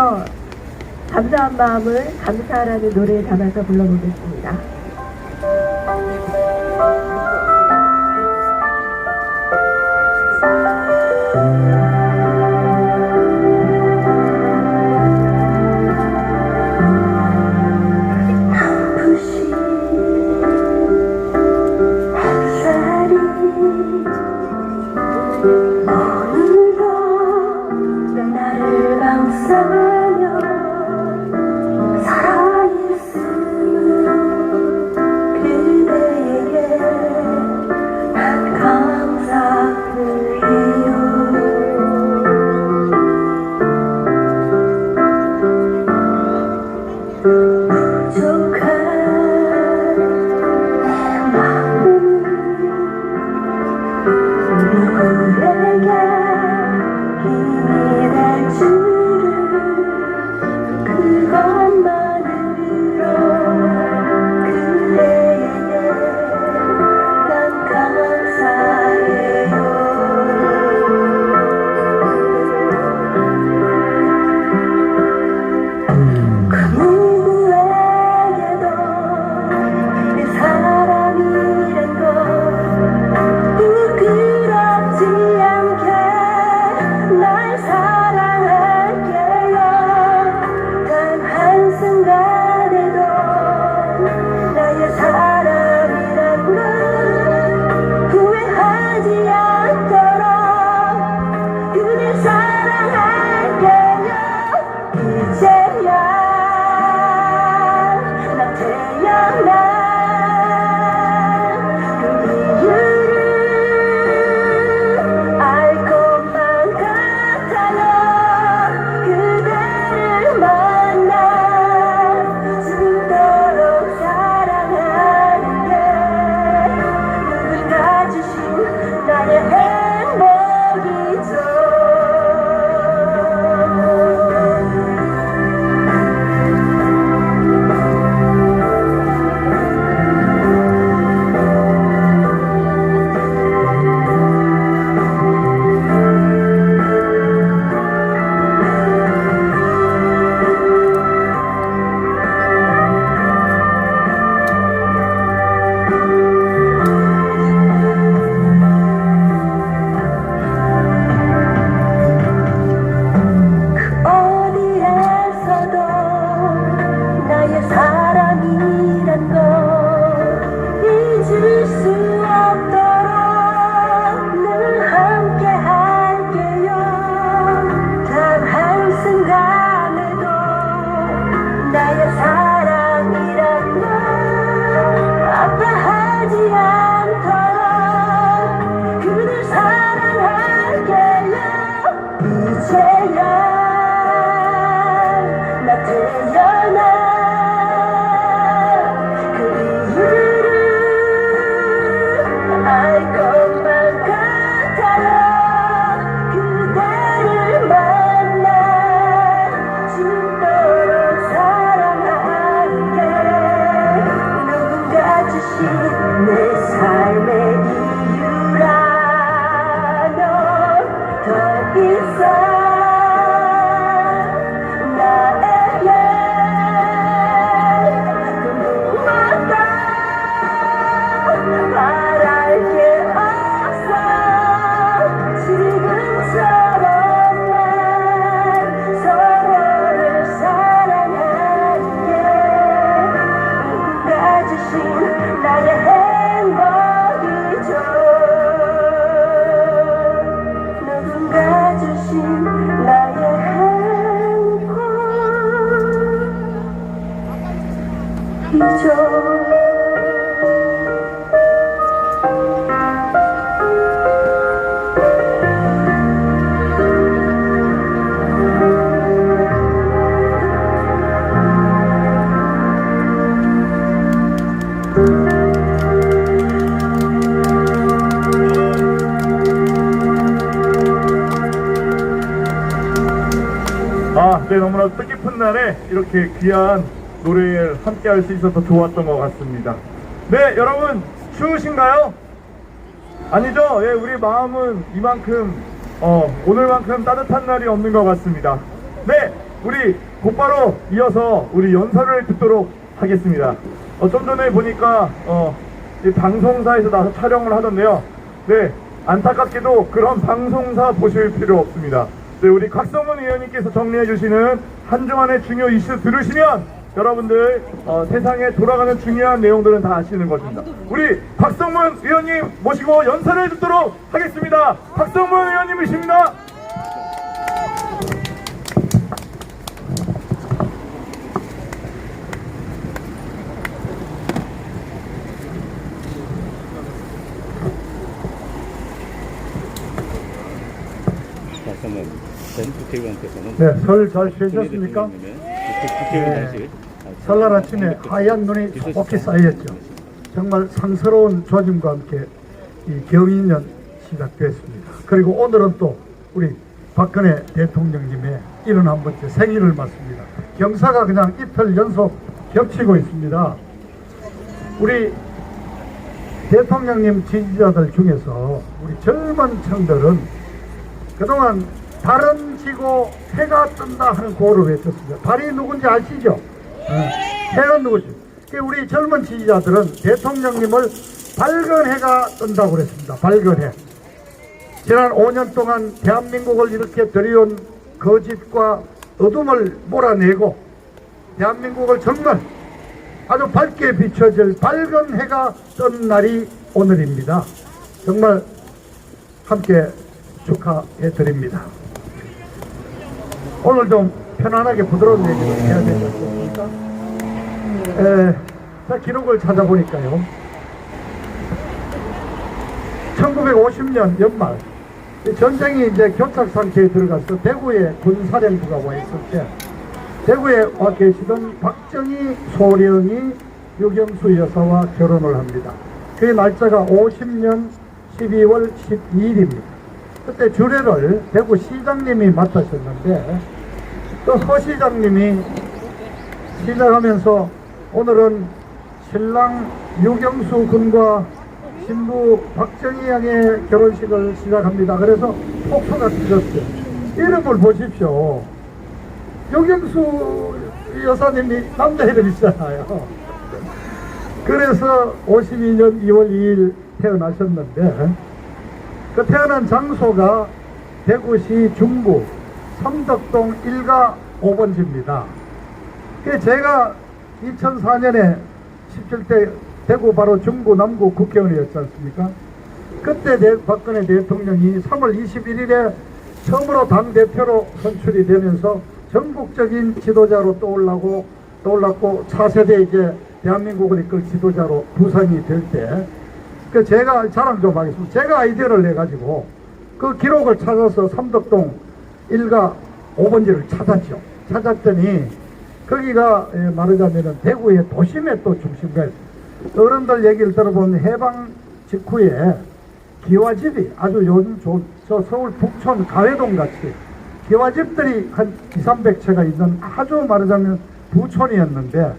이어서 감사한 마음을 감사하라는 노래에 담아서 불러보겠습니다. 네, 너무나 뜻깊은 날에 이렇게 귀한 노래를 함께 할 수 있어서 좋았던 것 같습니다. 네, 여러분 추우신가요? 아니죠? 예, 우리 마음은 이만큼 오늘만큼 따뜻한 날이 없는 것 같습니다. 네, 우리 곧바로 이어서 우리 연설을 듣도록 하겠습니다. 좀 전에 보니까 이 방송사에서 나서 촬영을 하던데요. 네, 안타깝게도 그런 방송사 보실 필요 없습니다. 네, 우리 곽성문 의원님께서 정리해 주시는 한 주간의 중요 이슈 들으시면 여러분들 세상에 돌아가는 중요한 내용들은 다 아시는 것입니다. 우리 곽성문 의원님 모시고 연설을 듣도록 하겠습니다. 곽성문 의원님이십니다. 잠깐만, 전 국회의원께서는 네, 설 잘 쉬셨습니까? 국회의원실 설날 아침에 하얀 눈이 촉촉히 쌓였죠. 정말 상스러운 조짐과 함께 이 경인년 시작됐습니다. 그리고 오늘은 또 우리 박근혜 대통령님의 71번째 생일을 맞습니다. 경사가 그냥 이틀 연속 겹치고 있습니다. 우리 대통령님 지지자들 중에서 우리 젊은 층들은 그동안 달은 지고 해가 뜬다 하는 구호를 외쳤습니다. 달이 누군지 아시죠? 해는 누구지? 우리 젊은 지지자들은 대통령님을 밝은 해가 뜬다고 그랬습니다. 밝은 해. 지난 5년 동안 대한민국을 이렇게 들여온 거짓과 어둠을 몰아내고 대한민국을 정말 아주 밝게 비춰질 밝은 해가 뜬 날이 오늘입니다. 정말 함께 축하해 드립니다. 오늘 좀 편안하게 부드러운 얘기를 해야 되지 않습니까? 자, 기록을 찾아보니까요. 1950년 연말 전쟁이 이제 교착 상태에 들어가서 대구에 군사령부가 와 있을 때 대구에 와 계시던 박정희 소령이 유경수 여사와 결혼을 합니다. 그 날짜가 50년 12월 12일입니다. 그때 주례를 대구 시장님이 맡으셨는데 또 서 시장님이 시작하면서 오늘은 신랑 유경수 군과 신부 박정희 양의 결혼식을 시작합니다. 그래서 폭소가 터졌어요. 이름을 보십시오. 유경수 여사님이 남자 이름이잖아요. 그래서 52년 2월 2일 태어나셨는데 그 태어난 장소가 대구시 중구 삼덕동 1가 5번지입니다. 제가 2004년에 17대 대구 바로 중구 남구 국회의원이었지 않습니까? 그때 박근혜 대통령이 3월 21일에 처음으로 당대표로 선출이 되면서 전국적인 지도자로 떠올랐고 차세대 이제 대한민국을 이끌 지도자로 부상이 될 때 제가 자랑 좀 하겠습니다. 제가 아이디어를 내가지고 그 기록을 찾아서 삼덕동 1가 5번지를 찾았죠. 찾았더니 거기가 말하자면 대구의 도심의 또 중심가였습니다. 어른들 얘기를 들어보면 해방 직후에 기와집이 아주 요즘 저 서울 북촌 가회동 같이 기와집들이 한 200~300채가 있는 아주 말하자면 부촌이었는데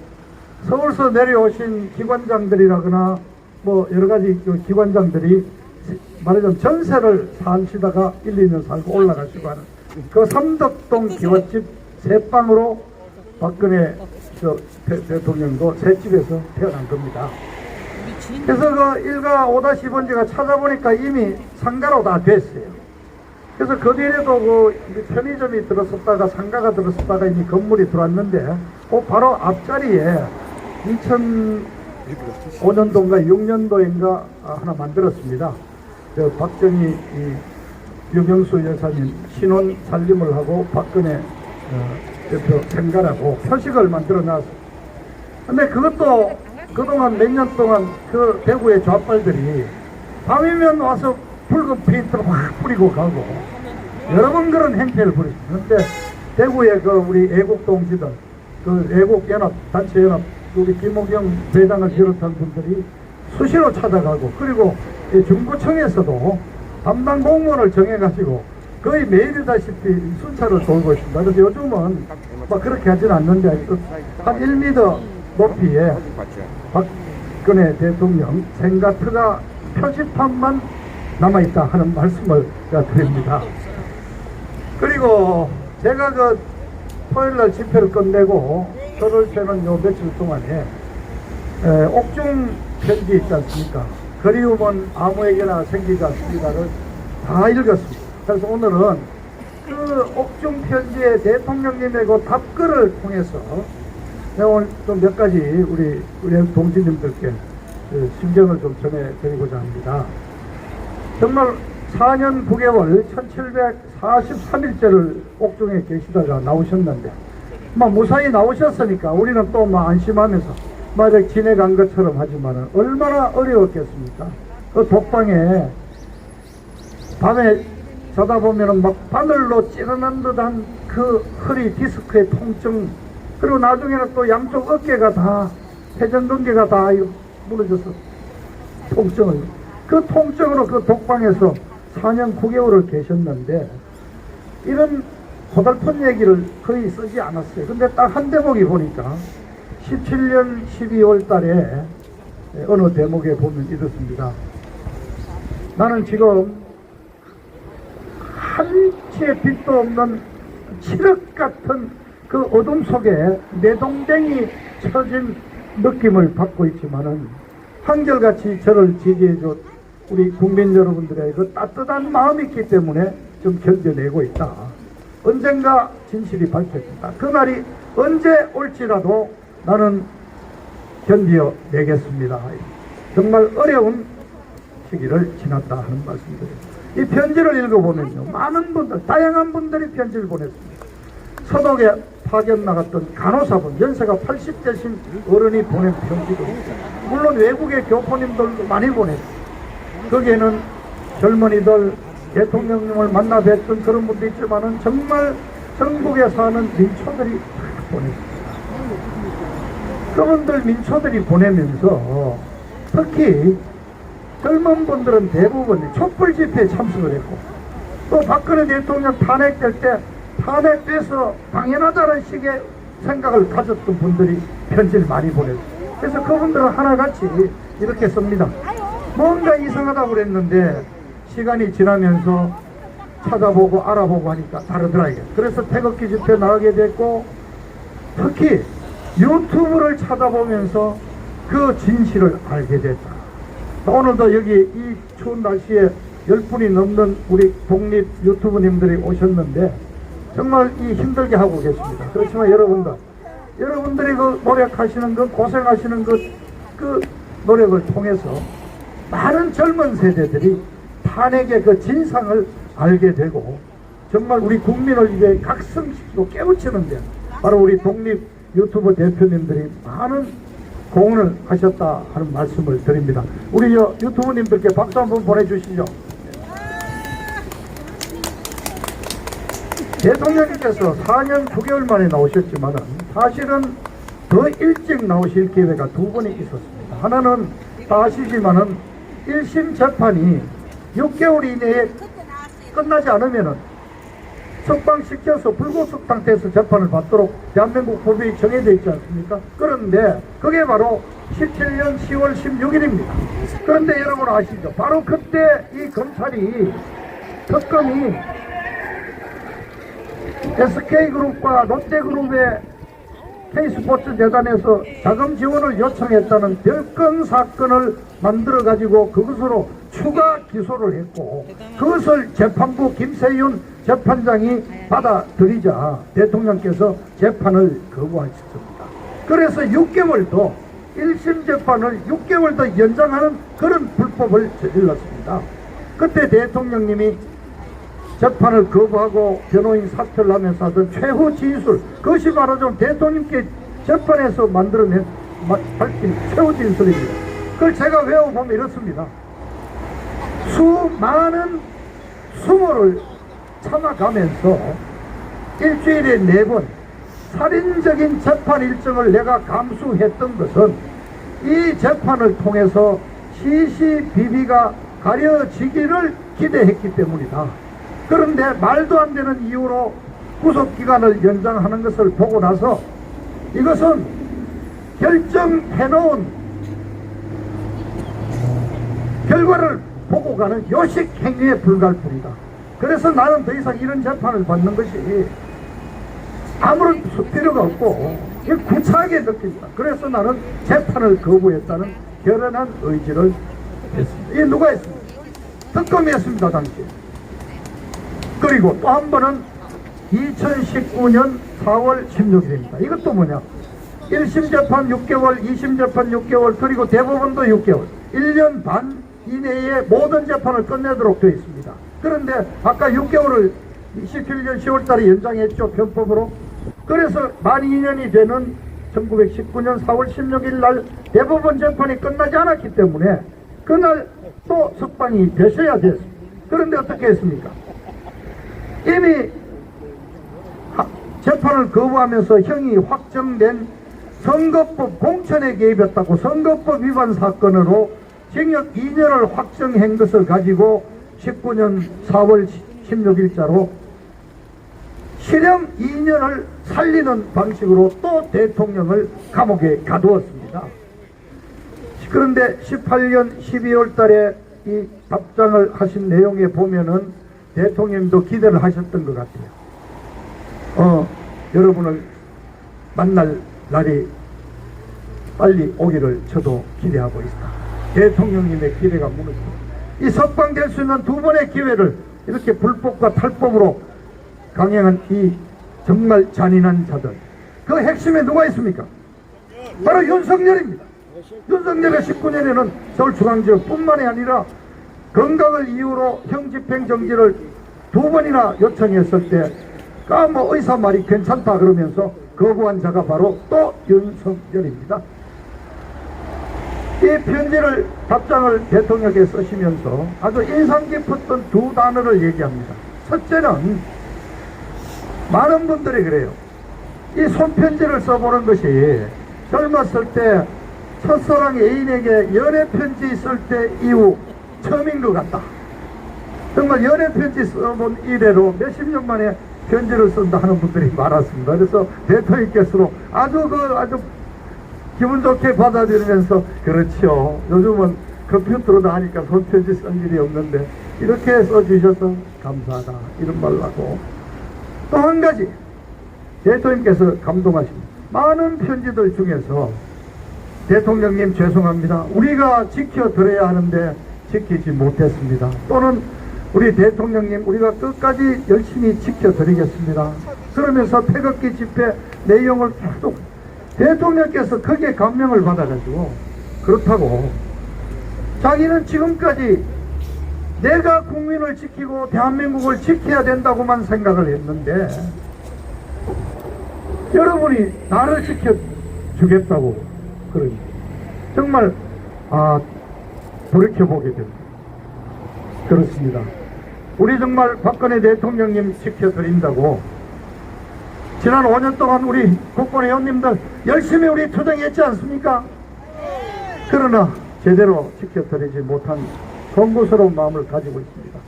서울서 내려오신 기관장들이라거나 뭐 여러가지 기관장들이 말하자면 전세를 사시다가 1, 2년 살고 올라가시고 하는 그 삼덕동 기와집 새방으로 박근혜 대통령도 새집에서 태어난 겁니다. 그래서 그 1가 5-2번지가 찾아보니까 이미 상가로 다 됐어요. 그래서 그 뒤에도 그 편의점이 들었었다가 상가가 들었었다가 이미 건물이 들어왔는데 그 바로 앞자리에 2005년도인가 6년도인가 하나 만들었습니다. 박정희 유경수 여사님 신혼 살림을 하고 박근혜 대표 생가라고 표식을 만들어 놨습니다. 근데 그것도 그동안 몇 년 동안 그 대구의 좌빨들이 밤이면 와서 붉은 페인트를 확 뿌리고 가고 여러 번 그런 행태를 벌였습니다. 근데 대구의 그 우리 애국동지들, 그 애국연합, 단체연합, 우리 김호경 회장을 비롯한 분들이 수시로 찾아가고 그리고 중구청에서도 담당 공무원을 정해가지고 거의 매일이다시피 순찰을 돌고 있습니다. 그래서 요즘은 막 그렇게 하진 않는데 한 1m 높이에 박근혜 대통령 생가트가 표지판만 남아있다 하는 말씀을 드립니다. 그리고 제가 그 토요일날 집회를 끝내고 저를 새는 요 며칠 동안에 옥중 편지 있지 않습니까? 그리움은 아무에게나 생기지 않습니다를 다 읽었습니다. 그래서 오늘은 그 옥중 편지의 대통령님의 그 답글을 통해서 내가 오늘 좀 몇 가지 우리 동지님들께 그 심정을 좀 전해드리고자 합니다. 정말 4년 9개월 1743일째를 옥중에 계시다가 나오셨는데 무사히 나오셨으니까 우리는 또 안심하면서 아직 지내간 것처럼 하지만 얼마나 어려웠겠습니까? 그 독방에 밤에 자다 보면은 막 바늘로 찌르는 듯한 그 허리 디스크의 통증, 그리고 나중에는 또 양쪽 어깨가 다 회전근개가 다 무너져서 통증을, 그 통증으로 그 독방에서 4년 9개월을 계셨는데 이런 고달픈 얘기를 거의 쓰지 않았어요. 근데 딱 한 대목이 보니까 17년 12월 달에 어느 대목에 보면 이렇습니다. 나는 지금 한치의 빛도 없는 칠흑 같은 그 어둠 속에 내동댕이 처진 느낌을 받고 있지만은 한결같이 저를 지지해준 우리 국민 여러분들의 그 따뜻한 마음이 있기 때문에 좀 견뎌내고 있다. 언젠가 진실이 밝혀진다. 그날이 언제 올지라도 나는 견뎌내겠습니다. 정말 어려운 시기를 지났다 하는 말씀드립니다. 이 편지를 읽어보면요, 많은 분들, 다양한 분들이 편지를 보냈습니다. 서독에 파견 나갔던 간호사분, 연세가 80대신 어른이 보낸 편지도 있어요. 물론 외국의 교포님들도 많이 보냈어요. 거기에는 젊은이들, 대통령님을 만나 뵀던 그런 분도 있지만은 정말 전국에 사는 민초들이 보냈습니다. 그분들 민초들이 보내면서 특히 젊은 분들은 대부분 촛불 집회에 참석을 했고, 또 박근혜 대통령 탄핵될 때 탄핵돼서 당연하다는 식의 생각을 가졌던 분들이 편지를 많이 보냈어요. 그래서 그분들은 하나같이 이렇게 씁니다. 뭔가 이상하다고 그랬는데 시간이 지나면서 찾아보고 알아보고 하니까 다르더라 이게. 그래서 태극기 집회 나가게 됐고, 특히 유튜브를 찾아보면서 그 진실을 알게 됐다. 오늘도 여기 이 추운 날씨에 10분이 넘는 우리 독립 유튜브님들이 오셨는데 정말 이 힘들게 하고 계십니다. 그렇지만 여러분들이 그 노력하시는 것, 고생하시는 그 노력을 통해서 많은 젊은 세대들이 탄핵의 그 진상을 알게 되고 정말 우리 국민을 이제 각성시키고 깨우치는데 바로 우리 독립 유튜브 대표님들이 많은 공헌을 하셨다 하는 말씀을 드립니다. 우리 유튜브님들께 박수 한번 보내주시죠. 대통령님께서 4년 9개월 만에 나오셨지만 사실은 더 일찍 나오실 기회가 두 번이 있었습니다. 하나는 다 아시지만은 1심 재판이 6개월 이내에 끝나지 않으면은 석방시켜서 불구속 상태에서 재판을 받도록 대한민국 법이 정해져 있지 않습니까? 그런데 그게 바로 17년 10월 16일입니다. 그런데 여러분 아시죠? 바로 그때 이 검찰이 특검이 SK그룹과 롯데그룹의 K스포츠 재단에서 자금 지원을 요청했다는 별건 사건을 만들어가지고 그것으로 추가 기소를 했고, 그것을 재판부 김세윤 재판장이 받아들이자 대통령께서 재판을 거부하셨습니다. 그래서 6개월 더 1심 재판을 6개월 더 연장하는 그런 불법을 저질렀습니다. 그때 대통령님이 재판을 거부하고 변호인 사퇴를 하면서 하던 최후 진술, 그것이 바로 좀 대통령께 재판에서 만들어낸 밝힌 최후 진술입니다. 그걸 제가 외워보면 이렇습니다. 수많은 수모를 참아가면서 일주일에 4번 살인적인 재판 일정을 내가 감수했던 것은 이 재판을 통해서 시시비비가 가려지기를 기대했기 때문이다. 그런데 말도 안 되는 이유로 구속기간을 연장하는 것을 보고 나서 이것은 결정해놓은 결과를 보고 가는 요식 행위에 불과할 뿐이다. 그래서 나는 더 이상 이런 재판을 받는 것이 아무런 필요가 없고 이게 구차하게 느낀다. 그래서 나는 재판을 거부했다는 결연한 의지를 했습니다. 이게 누가 했습니까? 특검이 했습니다, 당시에. 그리고 또 한 번은 2019년 4월 16일입니다. 이것도 뭐냐? 1심 재판 6개월, 2심 재판 6개월, 그리고 대법원도 6개월. 1년 반 이내에 모든 재판을 끝내도록 되어 있습니다. 그런데 아까 6개월을 27년 10월 달에 연장했죠, 편법으로. 그래서 만 2년이 되는 1919년 4월 16일 날 대법원 재판이 끝나지 않았기 때문에 그날 또 석방이 되셔야 됐습니다. 그런데 어떻게 했습니까? 이미 재판을 거부하면서 형이 확정된 선거법 공천에 개입했다고 선거법 위반 사건으로 징역 2년을 확정한 것을 가지고 19년 4월 16일자로 실형 2년을 살리는 방식으로 또 대통령을 감옥에 가두었습니다. 그런데 18년 12월 달에 이 답장을 하신 내용에 보면은 대통령도 기대를 하셨던 것 같아요. 여러분을 만날 날이 빨리 오기를 저도 기대하고 있다. 대통령님의 기대가 무너집니다. 이 석방될 수 있는 두 번의 기회를 이렇게 불법과 탈법으로 강행한 이 정말 잔인한 자들, 그 핵심에 누가 있습니까? 바로 윤석열입니다. 윤석열의 19년에는 서울중앙지역 뿐만이 아니라 건강을 이유로 형집행정지를 2번이나 요청했을 때 뭐 의사 말이 괜찮다 그러면서 거부한 자가 바로 또 윤석열입니다. 이 편지를 답장을 대통령에게 쓰시면서 아주 인상 깊었던 두 단어를 얘기합니다. 첫째는 많은 분들이 그래요. 이 손편지를 써보는 것이 젊었을 때 첫사랑 애인에게 연애편지 쓸 때 이후 처음인 것 같다. 정말 연애편지 써본 이래로 몇십 년 만에 편지를 쓴다 하는 분들이 많았습니다. 그래서 대통령께서도 아주 기분 좋게 받아들이면서 그렇죠. 요즘은 컴퓨터로 다 하니까 손편지 쓸 일이 없는데 이렇게 써주셔서 감사하다 이런 말을 하고, 또 한 가지 대통령께서 감동하십니다. 많은 편지들 중에서 대통령님 죄송합니다. 우리가 지켜드려야 하는데 지키지 못했습니다. 또는 우리 대통령님 우리가 끝까지 열심히 지켜드리겠습니다. 그러면서 태극기 집회 내용을 계속 대통령께서 크게 감명을 받아가지고, 그렇다고 자기는 지금까지 내가 국민을 지키고 대한민국을 지켜야 된다고만 생각을 했는데 여러분이 나를 지켜주겠다고 그러니 정말 돌이켜보게 됩니다. 그렇습니다. 우리 정말 박근혜 대통령님 지켜드린다고 지난 5년 동안 우리 국권 의원님들 열심히 우리 투쟁했지 않습니까? 그러나 제대로 지켜드리지 못한 송구스러운 마음을 가지고 있습니다.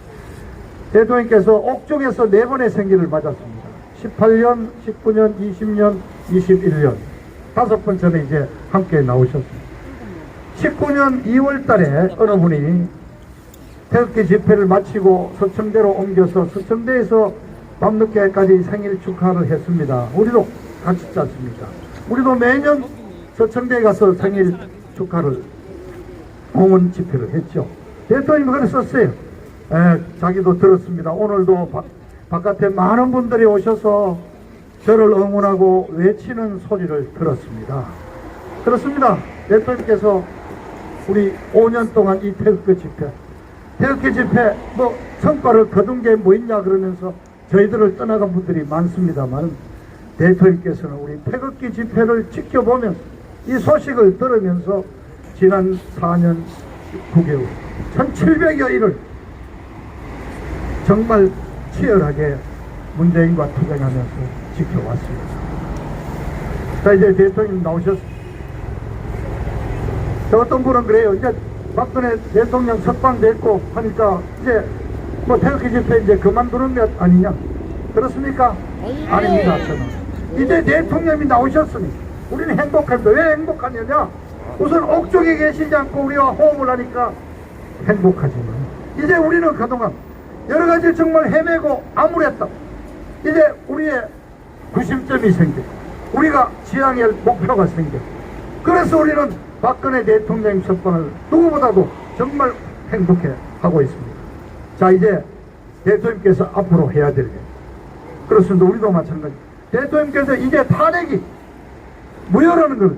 대통령께서 옥중에서 4번의 생기를 맞았습니다. 18년, 19년, 20년, 21년 5번째는 이제 함께 나오셨습니다. 19년 2월 달에 어느 분이 태극기 집회를 마치고 서청대로 옮겨서 서청대에서 밤늦게까지 생일 축하를 했습니다. 우리도 같이 있지 않습니까? 우리도 매년 서청대에 가서 생일 축하를 공원 집회를 했죠. 대통령이 그랬었어요. 자기도 들었습니다. 오늘도 바깥에 많은 분들이 오셔서 저를 응원하고 외치는 소리를 들었습니다. 그렇습니다. 대통령께서 우리 5년 동안 이 태극기 집회 뭐 성과를 거둔 게 뭐 있냐 그러면서 저희들을 떠나간 분들이 많습니다만, 대통령께서는 우리 태극기 집회를 지켜보면서 이 소식을 들으면서 지난 4년 9개월 1700여일을 정말 치열하게 문재인과 투쟁하면서 지켜왔습니다. 자, 이제 대통령 나오셨습니다. 저 어떤 분은 그래요. 이제 박근혜 대통령 석방됐고 하니까 이제 뭐 태극기 집회 이제 그만두는 것 아니냐? 그렇습니까? 아닙니다. 저는 이제 대통령이 나오셨으니 우리는 행복합니다. 왜 행복하냐냐? 우선 옥중에 계시지 않고 우리와 호흡을 하니까 행복하지만, 이제 우리는 그동안 여러 가지 정말 헤매고 암울했다. 이제 우리의 구심점이 생겨. 우리가 지향할 목표가 생겨. 그래서 우리는 박근혜 대통령 석방을 누구보다도 정말 행복해 하고 있습니다. 자, 이제 대통령께서 앞으로 해야 될 일. 그렇습니다. 우리도 마찬가지. 대통령께서 이제 탄핵이 무효라는 걸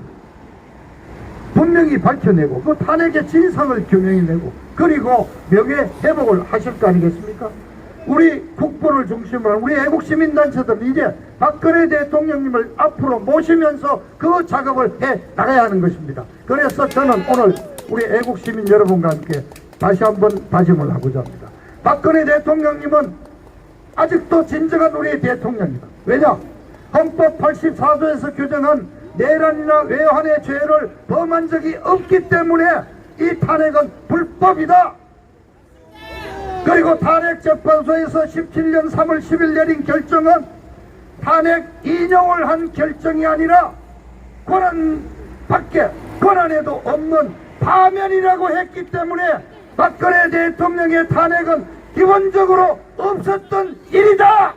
분명히 밝혀내고 그 탄핵의 진상을 규명해내고 그리고 명예 회복을 하실 거 아니겠습니까? 우리 국보를 중심으로 우리 애국시민단체들은 이제 박근혜 대통령님을 앞으로 모시면서 그 작업을 해 나가야 하는 것입니다. 그래서 저는 오늘 우리 애국시민 여러분과 함께 다시 한번 다짐을 하고자 합니다. 박근혜 대통령님은 아직도 진정한 우리의 대통령이다. 왜냐? 헌법 84조에서 규정한 내란이나 외환의 죄를 범한 적이 없기 때문에 이 탄핵은 불법이다. 그리고 탄핵재판소에서 17년 3월 10일 내린 결정은 탄핵 인용을 한 결정이 아니라 권한 밖에 권한에도 없는 파면이라고 했기 때문에 박근혜 대통령의 탄핵은 기본적으로 없었던 일이다.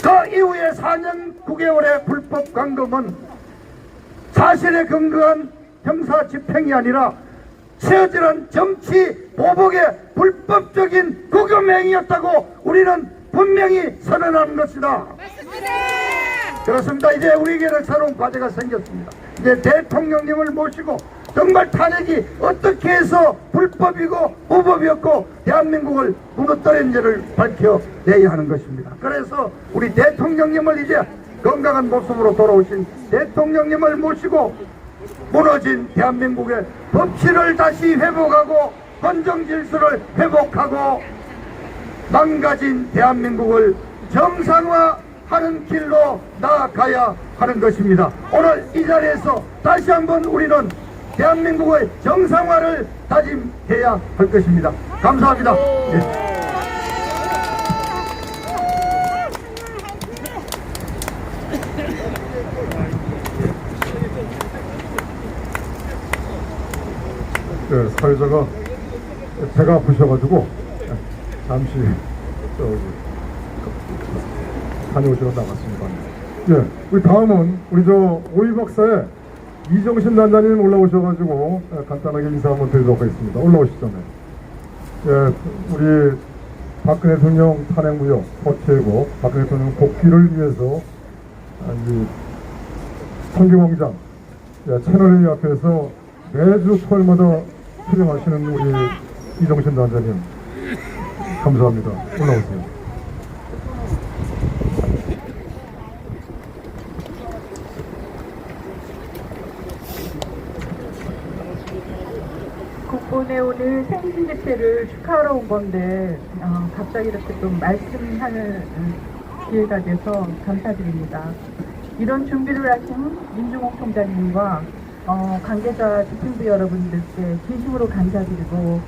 그 이후에 4년 9개월의 불법 감금은 사실에 근거한 형사 집행이 아니라 처절한 정치 보복의 불법적인 구금행위였다고 우리는 분명히 선언하는 것이다. 그렇습니다. 이제 우리에게는 새로운 과제가 생겼습니다. 이제 대통령님을 모시고 정말 탄핵이 어떻게 해서 불법이고 무법이었고 대한민국을 무너뜨린지를 밝혀내야 하는 것입니다. 그래서 우리 대통령님을 이제 건강한 모습으로 돌아오신 대통령님을 모시고 무너진 대한민국의 법치를 다시 회복하고 헌정질서를 회복하고 망가진 대한민국을 정상화하는 길로 나아가야 하는 것입니다. 오늘 이 자리에서 다시 한번 우리는 대한민국의 정상화를 다짐해야 할 것입니다. 감사합니다. 네. 네, 사회자가 배가 아프셔가지고 잠시 다녀오시러 나갔습니다. 예, 우리 다음은 우리 오이 박사의 이정신 단장님 올라오셔가지고 간단하게 인사 한번 드리도록 하겠습니다. 올라오시죠. 네. 예, 우리 박근혜 대통령 탄핵 무효 버티고 박근혜 대통령 복귀를 위해서 이 성기광장 채널A 앞에서 매주 토요일마다 촬영하시는 우리 이정신 단장님 감사합니다. 올라오세요. 국본에 오늘 생신 집회를 축하하러 온 건데 갑자기 이렇게 또 말씀하는 기회가 돼서 감사드립니다. 이런 준비를 하신 민중홍 총장님과 관계자 집행부 여러분들께 진심으로 감사드리고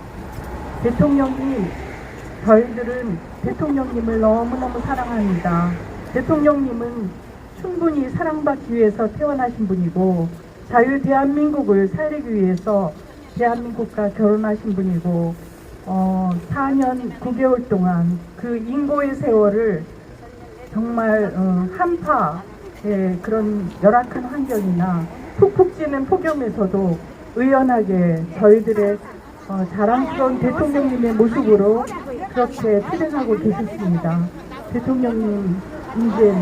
저희들은 대통령님을 너무너무 사랑합니다. 대통령님은 충분히 사랑받기 위해서 태어나신 분이고 자유 대한민국을 살리기 위해서 대한민국과 결혼하신 분이고 4년 9개월 동안 그 인고의 세월을 정말 한파의 그런 열악한 환경이나 푹푹 찌는 폭염에서도 의연하게 저희들의 자랑스러운 대통령님의 모습으로 그렇게 실행하고 계셨습니다. 대통령님 이제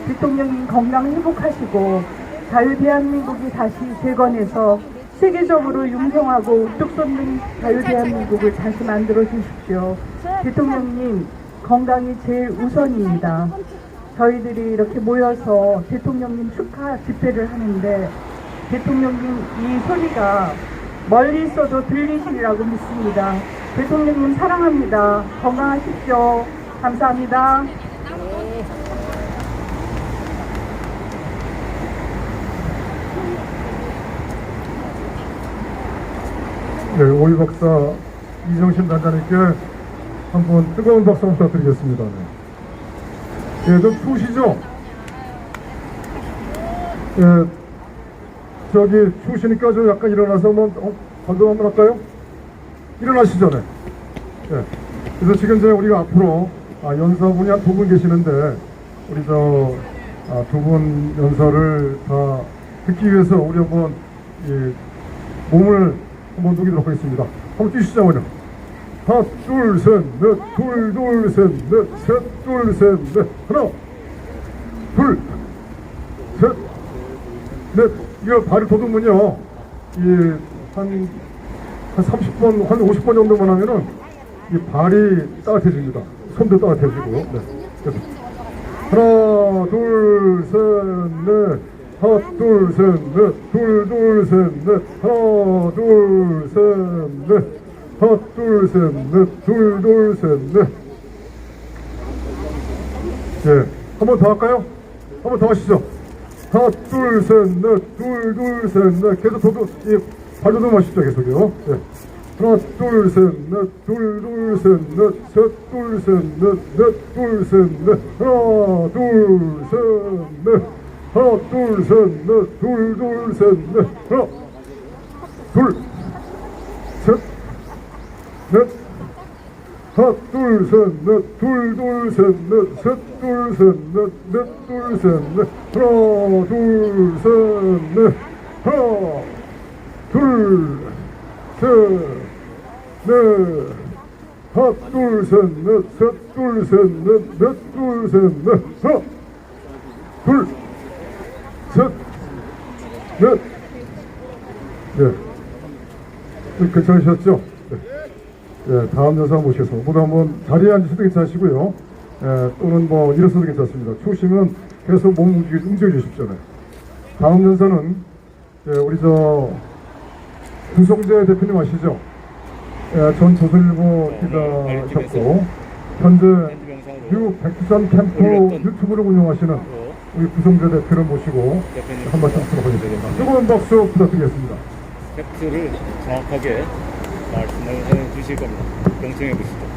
대통령님 건강 회복하시고 자유 대한민국이 다시 재건해서 세계적으로 융성하고 우뚝 솟는 자유 대한민국을 다시 만들어 주십시오. 대통령님 건강이 제일 우선입니다. 저희들이 이렇게 모여서 대통령님 축하 집회를 하는데 대통령님 이 소리가 멀리 있어도 들리시리라고 믿습니다. 대통령님 사랑합니다. 건강하십시오. 감사합니다. 네, 오이 박사 이정신 단장님께 한번 뜨거운 박수 부탁드리겠습니다. 네. 예, 좀 추우시죠? 예, 저기 추우시니까 좀 약간 일어나서 한번 반동 한번 할까요? 일어나시죠, 네. 예. 그래서 지금 이제 우리가 앞으로 연서분이 한 2분 계시는데 우리 두 분 연설을 다 듣기 위해서 우리 한번 몸을 한번 녹이도록 하겠습니다. 한번 뛰시죠, 그냥. 하나, 둘, 셋, 넷, 둘, 셋, 넷, 셋, 둘, 셋, 넷, 하나, 둘, 셋, 넷. 이거 발을 더듬으면요, 한 30번, 한 50번 정도만 하면은 이 발이 따뜻해집니다. 손도 따뜻해지고. 네. 그래서 하나, 둘, 셋, 넷. 하나, 둘, 셋, 넷. 둘, 셋, 넷. 하나, 둘, 셋, 넷. 하나, 둘, 셋, 넷. 둘, 셋, 넷. 예. 한 번 더 할까요? 한 번 더 하시죠. 하나, 둘, 셋, 넷. 둘, 셋, 넷. 계속 발도좀 하시죠, 계속요. 예. 하나, 둘, 셋, 넷, 둘, 셋, 넷, 셋, 둘, 셋, 넷, 넷, 둘, 셋, 넷, 하나, 둘, 셋, 넷, 하나, 둘, 셋, 넷, 둘, 셋, 넷, 하나, 둘, 셋, 넷, 하나, 둘, 셋, 넷, 둘, 셋, 넷, 셋, 둘, 셋, 넷, 넷, 둘, 셋, 넷, 하나, 둘, 셋, 넷, 하나, 둘, 셋, 넷, 하나, 둘, 셋, 넷, 셋, 둘, 셋, 넷, 넷, 둘, 셋, 넷, 하나, 둘, 셋, 넷. 네. 괜찮으셨죠? 네. 네, 다음 여사 모셔서 모두 한번 자리에 앉으셔도 괜찮으시고요. 또는 뭐 일어서도 괜찮습니다. 추우시면 계속 몸 움직여 주십시오. 다음 연사는 우리 구성재 대표님 아시죠? 전 조선일보 기자셨고 현재 뉴 백두산 캠프 유튜브를 운영하시는 우리 구성재 대표를 모시고 한 말씀 하도록 하겠습니다. 뜨거운 박수 부탁드리겠습니다. 팩트를 정확하게 말씀을 해 주실 겁니다. 경청해 보시죠.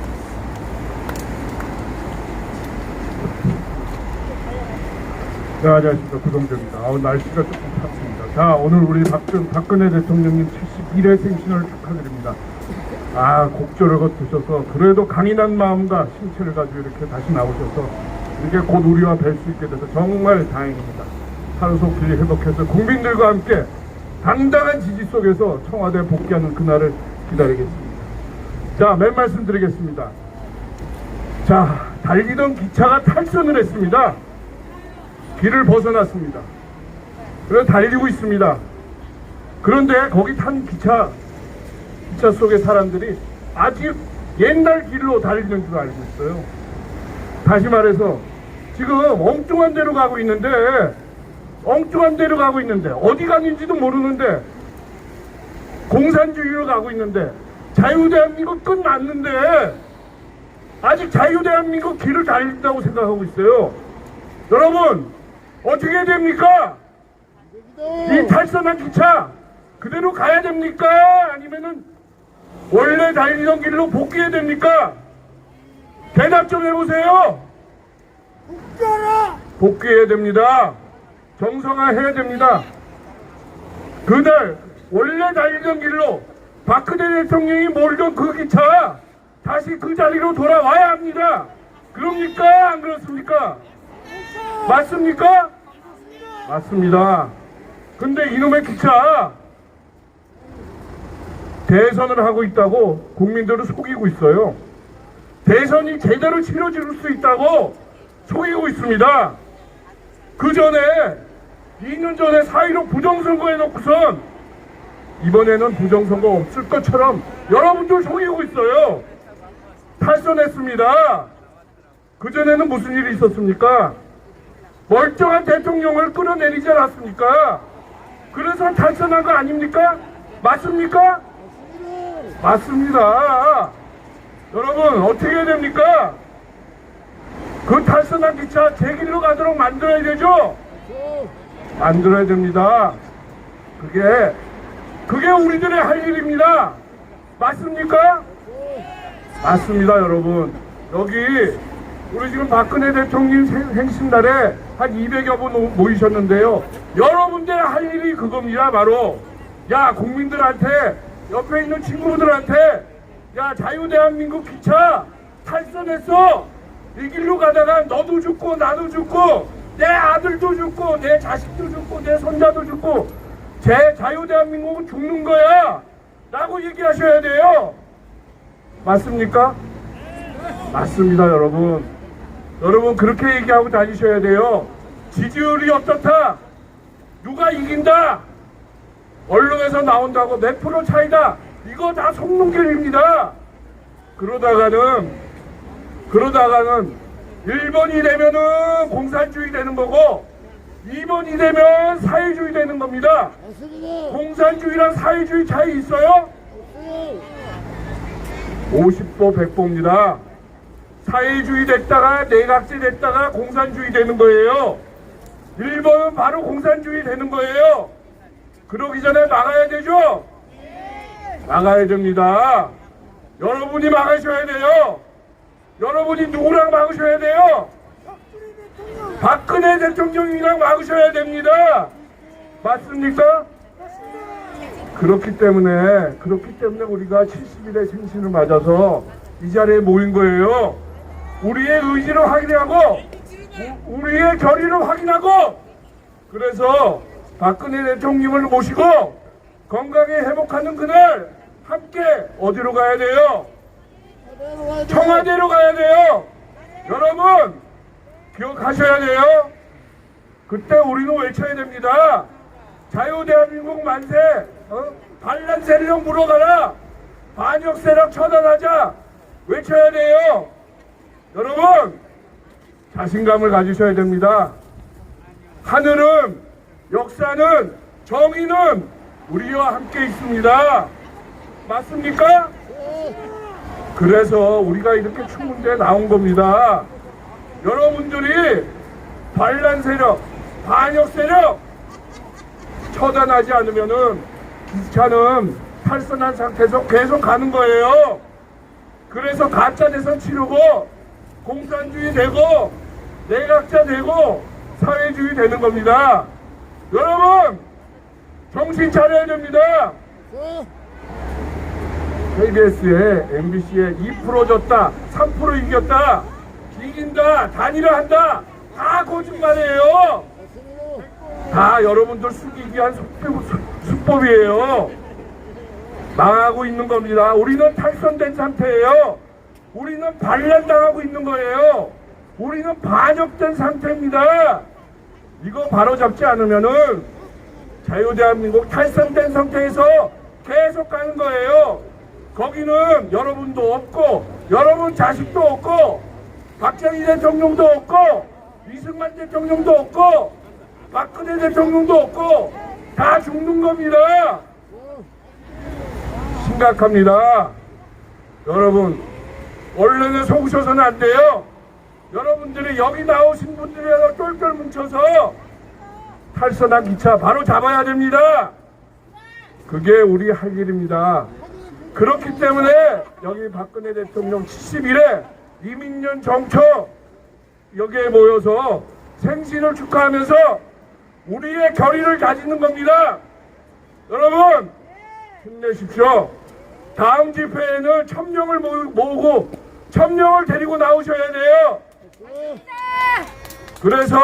네, 안녕하십니까. 구성재입니다. 날씨가 조금 탔습니다. 자, 오늘 우리 박근혜 대통령님 71회 생신을 축하드립니다. 곡절을 거두셔서 그래도 강인한 마음과 신체를 가지고 이렇게 다시 나오셔서 이렇게 곧 우리와 뵐 수 있게 돼서 정말 다행입니다. 하루속히 회복해서 국민들과 함께 당당한 지지 속에서 청와대에 복귀하는 그날을 기다리겠습니다. 자, 맨 말씀 드리겠습니다. 자, 달리던 기차가 탈선을 했습니다. 길을 벗어났습니다. 그래서 달리고 있습니다. 그런데 거기 탄 기차 속의 사람들이 아직 옛날 길로 달리는 줄 알고 있어요. 다시 말해서 지금 엉뚱한 데로 가고 있는데 어디 가는지도 모르는데 공산주의로 가고 있는데 자유대한민국 끝났는데 아직 자유대한민국 길을 달린다고 생각하고 있어요. 여러분 어떻게 해야 됩니까? 이 탈선한 기차 그대로 가야 됩니까? 아니면은 원래 달리던 길로 복귀해야 됩니까? 대답 좀 해보세요. 복귀해야 됩니다. 정상화해야 됩니다. 그날 원래 달리던 길로 박근혜 대통령이 몰던 그 기차 다시 그 자리로 돌아와야 합니다. 그럽니까? 안 그렇습니까? 맞습니까? 맞습니다. 근데 이놈의 기차 대선을 하고 있다고 국민들을 속이고 있어요. 대선이 제대로 치러질 수 있다고 속이고 있습니다. 그 전에 2년 전에 4.15 부정선거 해놓고선 이번에는 부정선거 없을 것처럼 여러분들 속이고 있어요. 탈선했습니다. 그전에는 무슨 일이 있었습니까? 멀쩡한 대통령을 끌어내리지 않았습니까? 그래서 탈선한 거 아닙니까? 맞습니까? 맞습니다. 여러분 어떻게 해야 됩니까? 그 탈선한 기차 제 길로 가도록 만들어야 되죠? 만들어야 됩니다. 그게 우리들의 할 일입니다. 맞습니까? 맞습니다. 여러분 여기 우리 지금 박근혜 대통령 생신날에 한 200여 분 모이셨는데요. 여러분들의 할 일이 그겁니다. 바로 야 국민들한테 옆에 있는 친구들한테 야 자유대한민국 기차 탈선했어 이 길로 가다가 너도 죽고 나도 죽고 내 아들도 죽고 내 자식도 죽고 내 손자도 죽고 제 자유대한민국은 죽는 거야 라고 얘기하셔야 돼요. 맞습니까? 맞습니다. 여러분 그렇게 얘기하고 다니셔야 돼요. 지지율이 어떻다, 누가 이긴다, 언론에서 나온다고 몇 프로 차이다, 이거 다 속는길입니다. 그러다가는 1번이 되면은 공산주의 되는 거고 2번이 되면 사회주의 되는 겁니다. 공산주의랑 사회주의 차이 있어요? 50보 100보입니다. 사회주의 됐다가 내각제 됐다가 공산주의 되는 거예요. 1번은 바로 공산주의 되는 거예요. 그러기 전에 막아야 되죠? 막아야 됩니다. 여러분이 막으셔야 돼요. 여러분이 누구랑 막으셔야 돼요? 박근혜 대통령이랑 막으셔야 됩니다. 맞습니까? 그렇기 때문에 우리가 70일의 생신을 맞아서 이 자리에 모인 거예요. 우리의 의지를 확인하고 우리의 결의를 확인하고, 그래서 박근혜 대통령을 모시고 건강에 회복하는 그날 함께 어디로 가야 돼요? 청와대로 가야 돼요. 여러분 기억하셔야 돼요. 그때 우리는 외쳐야 됩니다. 자유대한민국 만세, 반란 세력 물어가라, 반역 세력 처단하자 외쳐야 돼요. 여러분 자신감을 가지셔야 됩니다. 하늘은, 역사는, 정의는 우리와 함께 있습니다. 맞습니까? 그래서 우리가 이렇게 추운 데 나온 겁니다. 여러분들이 반란 세력, 반역 세력 처단하지 않으면은 기차는 탈선한 상태에서 계속 가는 거예요. 그래서 가짜 대선 치르고 공산주의 되고 내각자 되고 사회주의 되는 겁니다. 여러분 정신 차려야 됩니다. KBS에 MBC에 2% 졌다, 3% 이겼다, 이긴다, 단일화한다, 다 거짓말이에요. 다 여러분들 숙이기 위한 수법이에요. 망하고 있는 겁니다. 우리는 탈선된 상태예요. 우리는 반란당하고 있는 거예요. 우리는 반역된 상태입니다. 이거 바로잡지 않으면은 자유대한민국 탈선된 상태에서 계속 가는 거예요. 거기는 여러분도 없고 여러분 자식도 없고 박정희 대통령도 없고 이승만 대통령도 없고 박근혜 대통령도 없고 다 죽는 겁니다. 심각합니다. 여러분 언론에 속으셔서는 안 돼요. 여러분들이 여기 나오신 분들이라도 똘똘 뭉쳐서 탈선한 기차 바로 잡아야 됩니다. 그게 우리 할 일입니다. 그렇기 때문에 여기 박근혜 대통령 70일에 이민년 정초 여기에 모여서 생신을 축하하면서 우리의 결의를 다지는 겁니다. 여러분 힘내십시오. 다음 집회에는 1000명을 모으고 1000명을 데리고 나오셔야 돼요. 그래서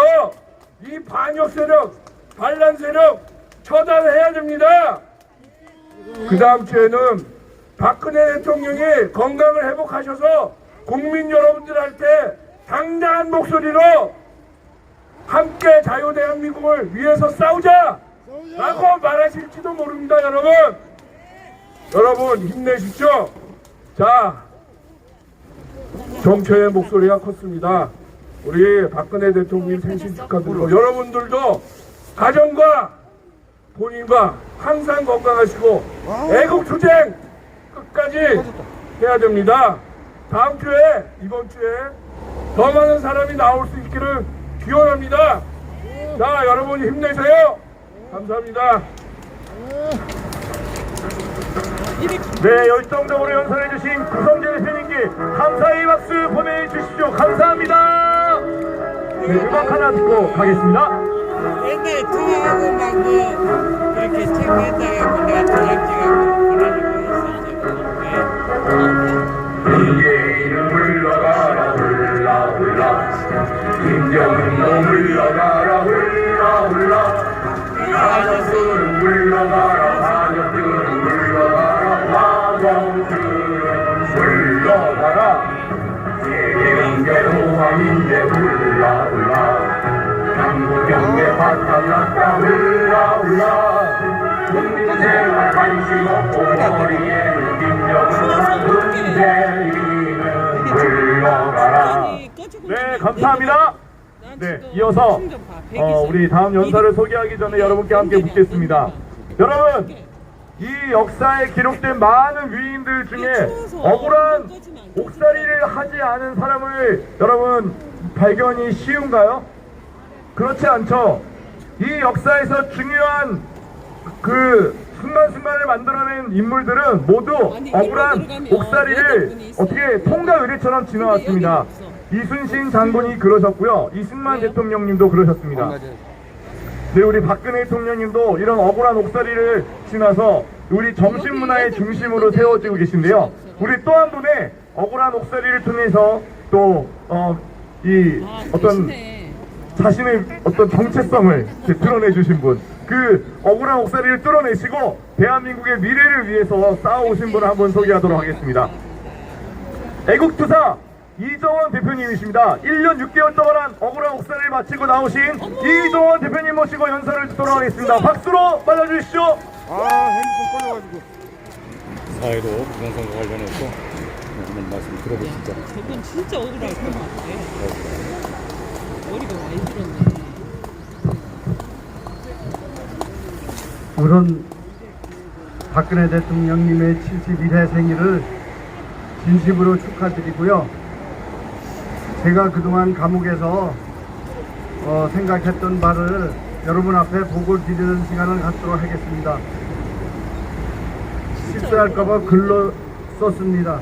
이 반역 세력, 반란 세력 처단해야 됩니다. 그 다음 주에는 박근혜 대통령이 건강을 회복하셔서 국민 여러분들한테 당당한 목소리로 함께 자유대한민국을 위해서 싸우자 라고 말하실지도 모릅니다. 여러분 힘내십시오. 자, 정초의 목소리가 컸습니다. 우리 박근혜 대통령 생신 축하드리고 여러분들도 가정과 본인과 항상 건강하시고 애국투쟁 끝까지 해야 됩니다. 다음 주에, 이번 주에 더 많은 사람이 나올 수 있기를 기원합니다. 자, 여러분 힘내세요. 감사합니다. 네, 열정적으로 연설해주신 구성재 대표님께 감사의 박수 보내주십시오. 감사합니다. 네, 음악 하나 듣고 가겠습니다. 옛날에 투명하고 막 이렇게 체크했다가 내가 도장찍하고 보내주고 있었죠. 이게 이름을 불러가라 불러 김정은도 물러가라 훌라훌라 가족들은 물러가라 가족들은 물러가라 가족들은 물러가라 세계인대 노왕인대 훌라훌라 남북경계 바탕났다 훌라훌라 군생활 관심 없고 머리에는 김정은 군대인은 물러가라. 네, 감사합니다. 네, 이어서 우리 다음 연설을 소개하기 전에 여러분께 함께 묻겠습니다. 여러분, 이 역사에 기록된 많은 위인들 중에 억울한 옥살이를 하지 않은 사람을 여러분 발견이 쉬운가요? 그렇지 않죠. 이 역사에서 중요한 그 순간순간을 만들어낸 인물들은 모두 억울한 옥살이를 어떻게 통과 의례처럼 지나왔습니다. 이순신 장군이 그러셨고요. 이승만 대통령님도 그러셨습니다. 네, 우리 박근혜 대통령님도 이런 억울한 옥살이를 지나서 우리 정신문화의 중심으로 세워지고 계신데요. 우리 또 한 분의 억울한 옥살이를 통해서 또 어떤 자신의 어떤 정체성을 드러내주신 분, 그 억울한 옥살이를 뚫어내시고 대한민국의 미래를 위해서 싸워오신 분을 한번 소개하도록 하겠습니다. 애국투사 이정원 대표님이십니다. 1년 6개월 동안 억울한 옥살이를 마치고 나오신 이정원 대표님 모시고 연설을 듣도록 하겠습니다. 박수로 맞아주십시오. 핸드폰 꺼져가지고. 사회로 부정선거 관련해서 한번 말씀 들어보시죠. 저건 진짜 억울할 것 같아. 머리가 많이 들었네. 우선 박근혜 대통령님의 71회 생일을 진심으로 축하드리고요. 제가 그동안 감옥에서 생각했던 바를 여러분 앞에 보고 드리는 시간을 갖도록 하겠습니다. 실수할까봐 글로 썼습니다.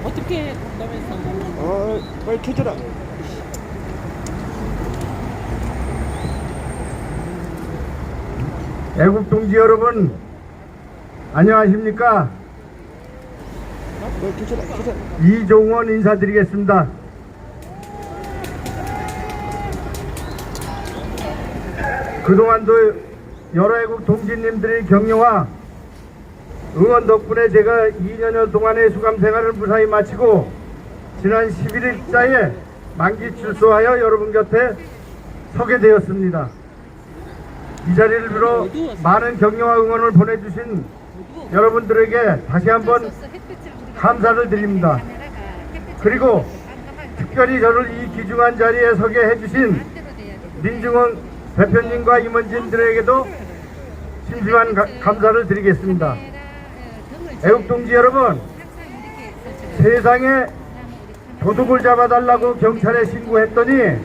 어떻게 답답해서? 빨리 켜져라. 애국동지 여러분, 안녕하십니까? 이종원 인사드리겠습니다. 그동안도 여러 애국 동지님들의 격려와 응원 덕분에 제가 2년여 동안의 수감 생활을 무사히 마치고 지난 11일자에 만기 출소하여 여러분 곁에 서게 되었습니다. 이 자리를 빌어 많은 격려와 응원을 보내주신 여러분들에게 다시 한번 감사를 드립니다. 그리고 특별히 저를 이 귀중한 자리에 서게 해주신 민중원 대표님과 임원진들에게도 심심한 감사를 드리겠습니다. 애국동지 여러분, 세상에 도둑을 잡아달라고 경찰에 신고했더니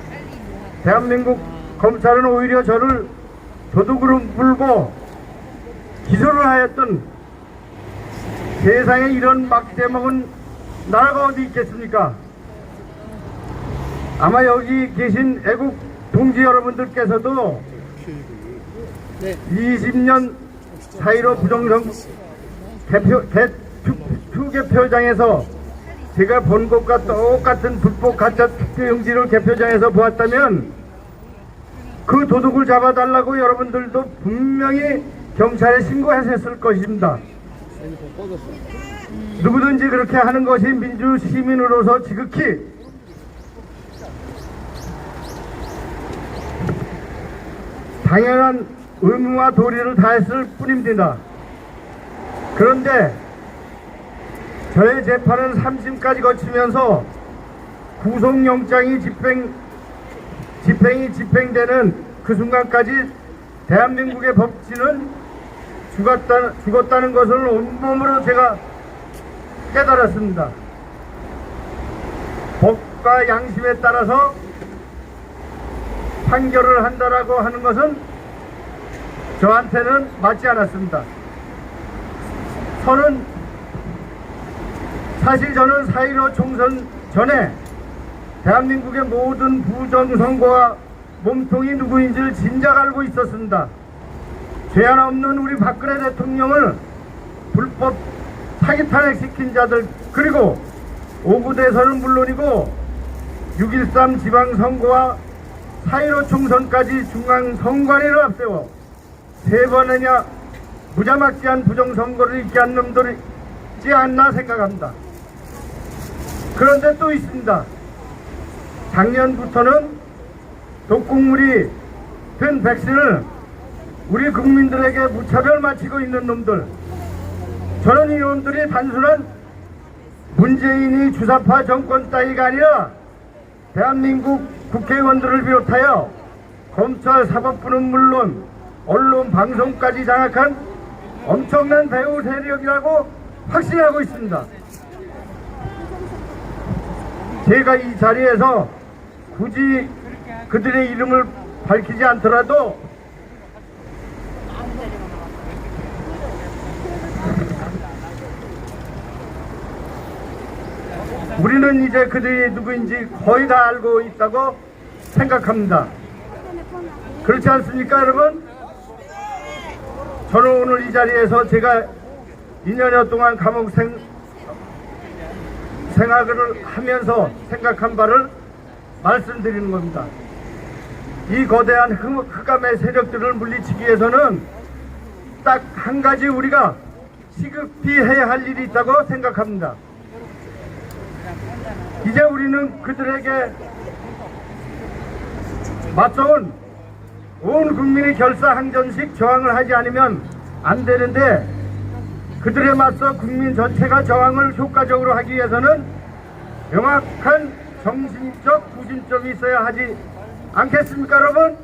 대한민국 검찰은 오히려 저를 도둑으로 물고 기소를 하였던, 세상에 이런 막대먹은 나라가 어디 있겠습니까? 아마 여기 계신 애국 동지 여러분들께서도 20년 사이로 부정선 투개표장에서 제가 본 것과 똑같은 불법 가짜 투표용지를 개표장에서 보았다면 그 도둑을 잡아달라고 여러분들도 분명히 경찰에 신고하셨을 것입니다. 누구든지 그렇게 하는 것이 민주시민으로서 지극히 당연한 의무와 도리를 다했을 뿐입니다. 그런데 저의 재판은 3심까지 거치면서 구속영장이 집행이 집행되는 그 순간까지 대한민국의 법치는 죽었다는 것을 온몸으로 제가 깨달았습니다. 법과 양심에 따라서 판결을 한다라고 하는 것은 저한테는 맞지 않았습니다. 사실 저는 4.15 총선 전에 대한민국의 모든 부정선거와 몸통이 누구인지를 진작 알고 있었습니다. 죄 하나 없는 우리 박근혜 대통령을 불법 사기 탄핵시킨 자들, 그리고 5구 대선은 물론이고 6.13 지방선거와 4.15 총선까지 중앙선관위를 앞세워 3번이나 무자막지한 부정선거를 있게 한 놈들이 있지 않나 생각합니다. 그런데 또 있습니다. 작년부터는 독극물이 든 백신을 우리 국민들에게 무차별 맞히고 있는 놈들, 저는 이 놈들이 단순한 문재인이 주사파 정권 따위가 아니라 대한민국 국회의원들을 비롯하여 검찰 사법부는 물론 언론 방송까지 장악한 엄청난 배후 세력이라고 확신하고 있습니다. 제가 이 자리에서 굳이 그들의 이름을 밝히지 않더라도 우리는 이제 그들이 누구인지 거의 다 알고 있다고 생각합니다. 그렇지 않습니까, 여러분? 저는 오늘 이 자리에서 제가 2년여 동안 감옥 생활을 하면서 생각한 바를 말씀드리는 겁니다. 이 거대한 흑암의 세력들을 물리치기 위해서는 딱 한 가지 우리가 시급히 해야 할 일이 있다고 생각합니다. 이제 우리는 그들에게 맞서온 온 국민이 결사항전식 저항을 하지 않으면 안 되는데, 그들에 맞서 국민 전체가 저항을 효과적으로 하기 위해서는 명확한 정신적 구심점이 있어야 하지 않겠습니까, 여러분?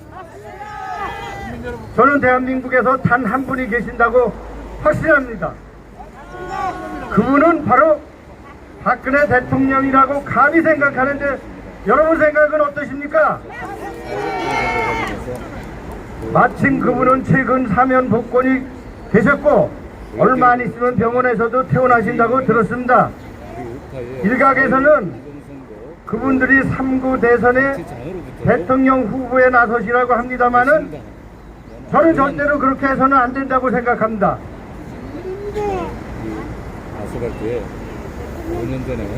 저는 대한민국에서 단 한 분이 계신다고 확신합니다. 그분은 바로 박근혜 대통령이라고 감히 생각하는데 여러분 생각은 어떠십니까? 마침 그분은 최근 사면 복권이 되셨고 얼마 안 있으면 병원에서도 퇴원하신다고 들었습니다. 일각에서는 그분들이 3구 대선에 대통령 후보에 나서시라고 합니다마는 저는 절대로 그렇게 해서는 안 된다고 생각합니다. 아스팔트에 5년 전에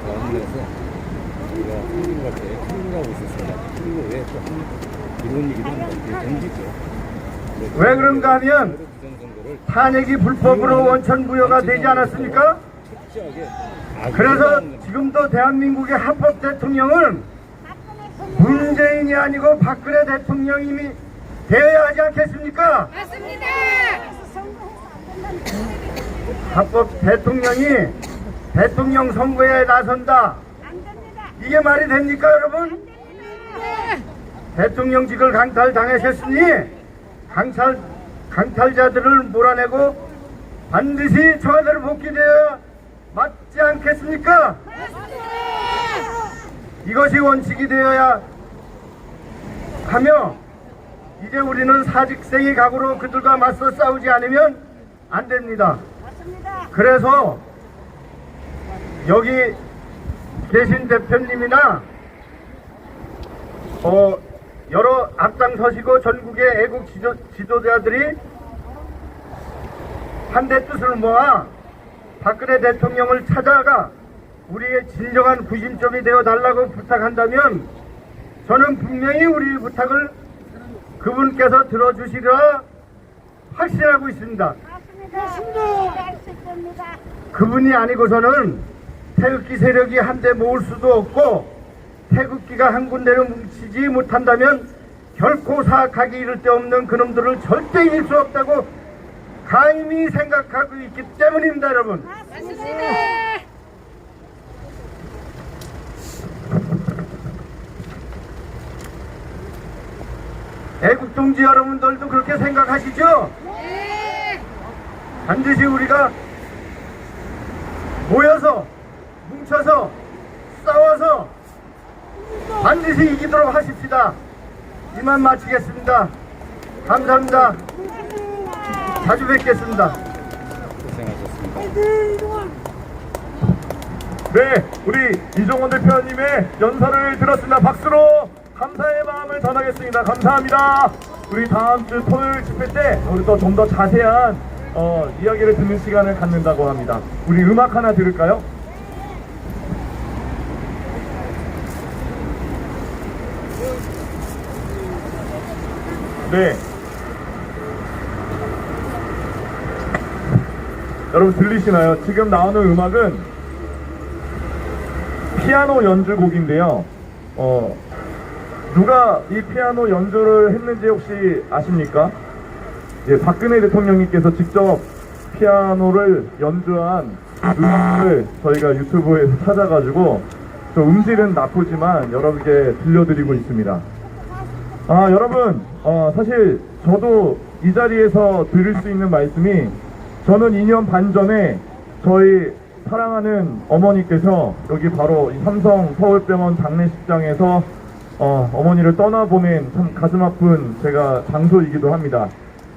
대학문에서 우리가 한국밖에 큰일하고 있었습니다. 그리고 왜 또 이런 얘기도 합니다. 이게 정지죠. 왜 그런가 하면 탄핵이 불법으로 원천부여가 되지 않았습니까? 그래서 지금도 대한민국의 합법 대통령은 문재인이 아니고 박근혜 대통령님이 되어야 하지 않겠습니까? 맞습니다. 합법 대통령이 대통령 선거에 나선다. 이게 말이 됩니까, 여러분? 대통령직을 강탈당하셨으니 강탈자들을 몰아내고 반드시 청와대로 복귀되어야 맞지 않겠습니까? 이것이 원칙이 되어야 하며, 이제 우리는 사직생의 각오로 그들과 맞서 싸우지 않으면 안 됩니다. 그래서 여기 계신 대표님이나 여러 앞장서시고 전국의 애국 지도자들이 한데 뜻을 모아 박근혜 대통령을 찾아가 우리의 진정한 구심점이 되어 달라고 부탁한다면 저는 분명히 우리 부탁을 그분께서 들어주시리라 확신하고 있습니다. 그분이 아니고서는 태극기 세력이 한데 모을 수도 없고, 태극기가 한 군데로 뭉치지 못한다면 결코 사악하기 이를 데 없는 그놈들을 절대 이길 수 없다고 감히 생각하고 있기 때문입니다, 여러분. 맞습니다. 애국동지 여러분들도 그렇게 생각하시죠? 네. 반드시 우리가 모여서 뭉쳐서 싸워서 반드시 이기도록 하십시다. 이만 마치겠습니다. 감사합니다. 자주 뵙겠습니다. 고생하셨습니다. 네, 우리 이종원 대표님의 연설을 들었습니다. 박수로 감사의 마음을 전하겠습니다. 감사합니다. 우리 다음 주 토요일 집회 때 우리 또 좀 더 자세한 이야기를 듣는 시간을 갖는다고 합니다. 우리 음악 하나 들을까요? 네. 여러분 들리시나요? 지금 나오는 음악은 피아노 연주곡인데요. 누가 이 피아노 연주를 했는지 혹시 아십니까? 예, 박근혜 대통령님께서 직접 피아노를 연주한 음악을 저희가 유튜브에서 찾아가지고 좀 음질은 나쁘지만 여러분께 들려드리고 있습니다. 여러분, 사실 저도 이 자리에서 들을 수 있는 말씀이, 저는 2년 반 전에 저희 사랑하는 어머니께서 여기 바로 이 삼성 서울병원 장례식장에서 어머니를 떠나보낸 참 가슴 아픈 제가 장소이기도 합니다.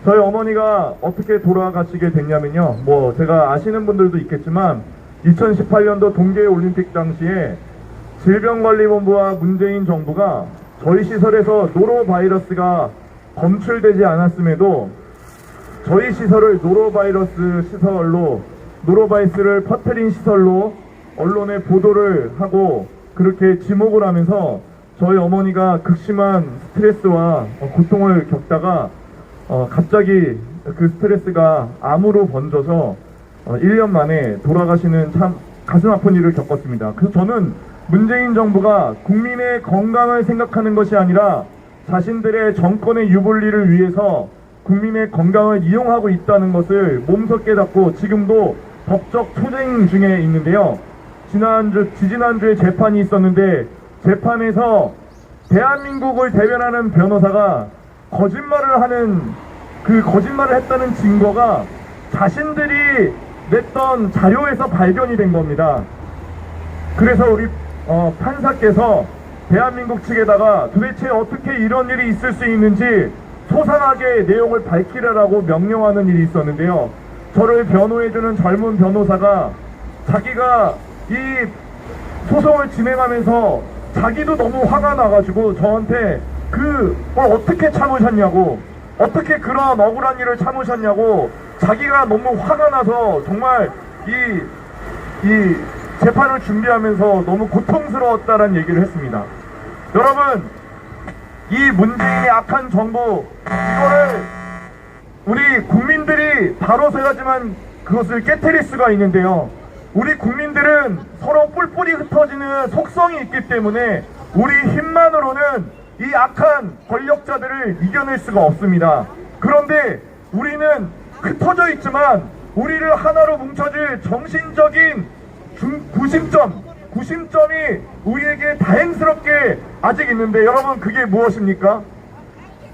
저희 어머니가 어떻게 돌아가시게 됐냐면요, 뭐 제가 아시는 분들도 있겠지만 2018년도 동계올림픽 당시에 질병관리본부와 문재인 정부가 저희 시설에서 노로바이러스가 검출되지 않았음에도 저희 시설을 노로바이러스를 퍼뜨린 시설로 언론에 보도를 하고 그렇게 지목을 하면서 저희 어머니가 극심한 스트레스와 고통을 겪다가 갑자기 그 스트레스가 암으로 번져서 1년 만에 돌아가시는 참 가슴 아픈 일을 겪었습니다. 그래서 저는 문재인 정부가 국민의 건강을 생각하는 것이 아니라 자신들의 정권의 유불리를 위해서 국민의 건강을 이용하고 있다는 것을 몸소 깨닫고 지금도 법적 투쟁 중에 있는데요. 지지난주에 재판이 있었는데 재판에서 대한민국을 대변하는 변호사가 거짓말을 했다는 증거가 자신들이 냈던 자료에서 발견이 된 겁니다. 그래서 우리 판사께서 대한민국 측에다가 도대체 어떻게 이런 일이 있을 수 있는지 소상하게 내용을 밝히라라고 명령하는 일이 있었는데요. 저를 변호해주는 젊은 변호사가 자기가 이 소송을 진행하면서 자기도 너무 화가 나가지고 저한테 어떻게 참으셨냐고, 어떻게 그런 억울한 일을 참으셨냐고, 자기가 너무 화가 나서 정말 이 재판을 준비하면서 너무 고통스러웠다라는 얘기를 했습니다. 여러분, 이 문재인의 악한 정부, 이거를 우리 국민들이 바로 서야지만 그것을 깨트릴 수가 있는데요. 우리 국민들은 서로 뿔뿔이 흩어지는 속성이 있기 때문에 우리 힘만으로는 이 악한 권력자들을 이겨낼 수가 없습니다. 그런데 우리는 흩어져 있지만 우리를 하나로 뭉쳐줄 정신적인 구심점이 우리에게 다행스럽게 아직 있는데, 여러분 그게 무엇입니까?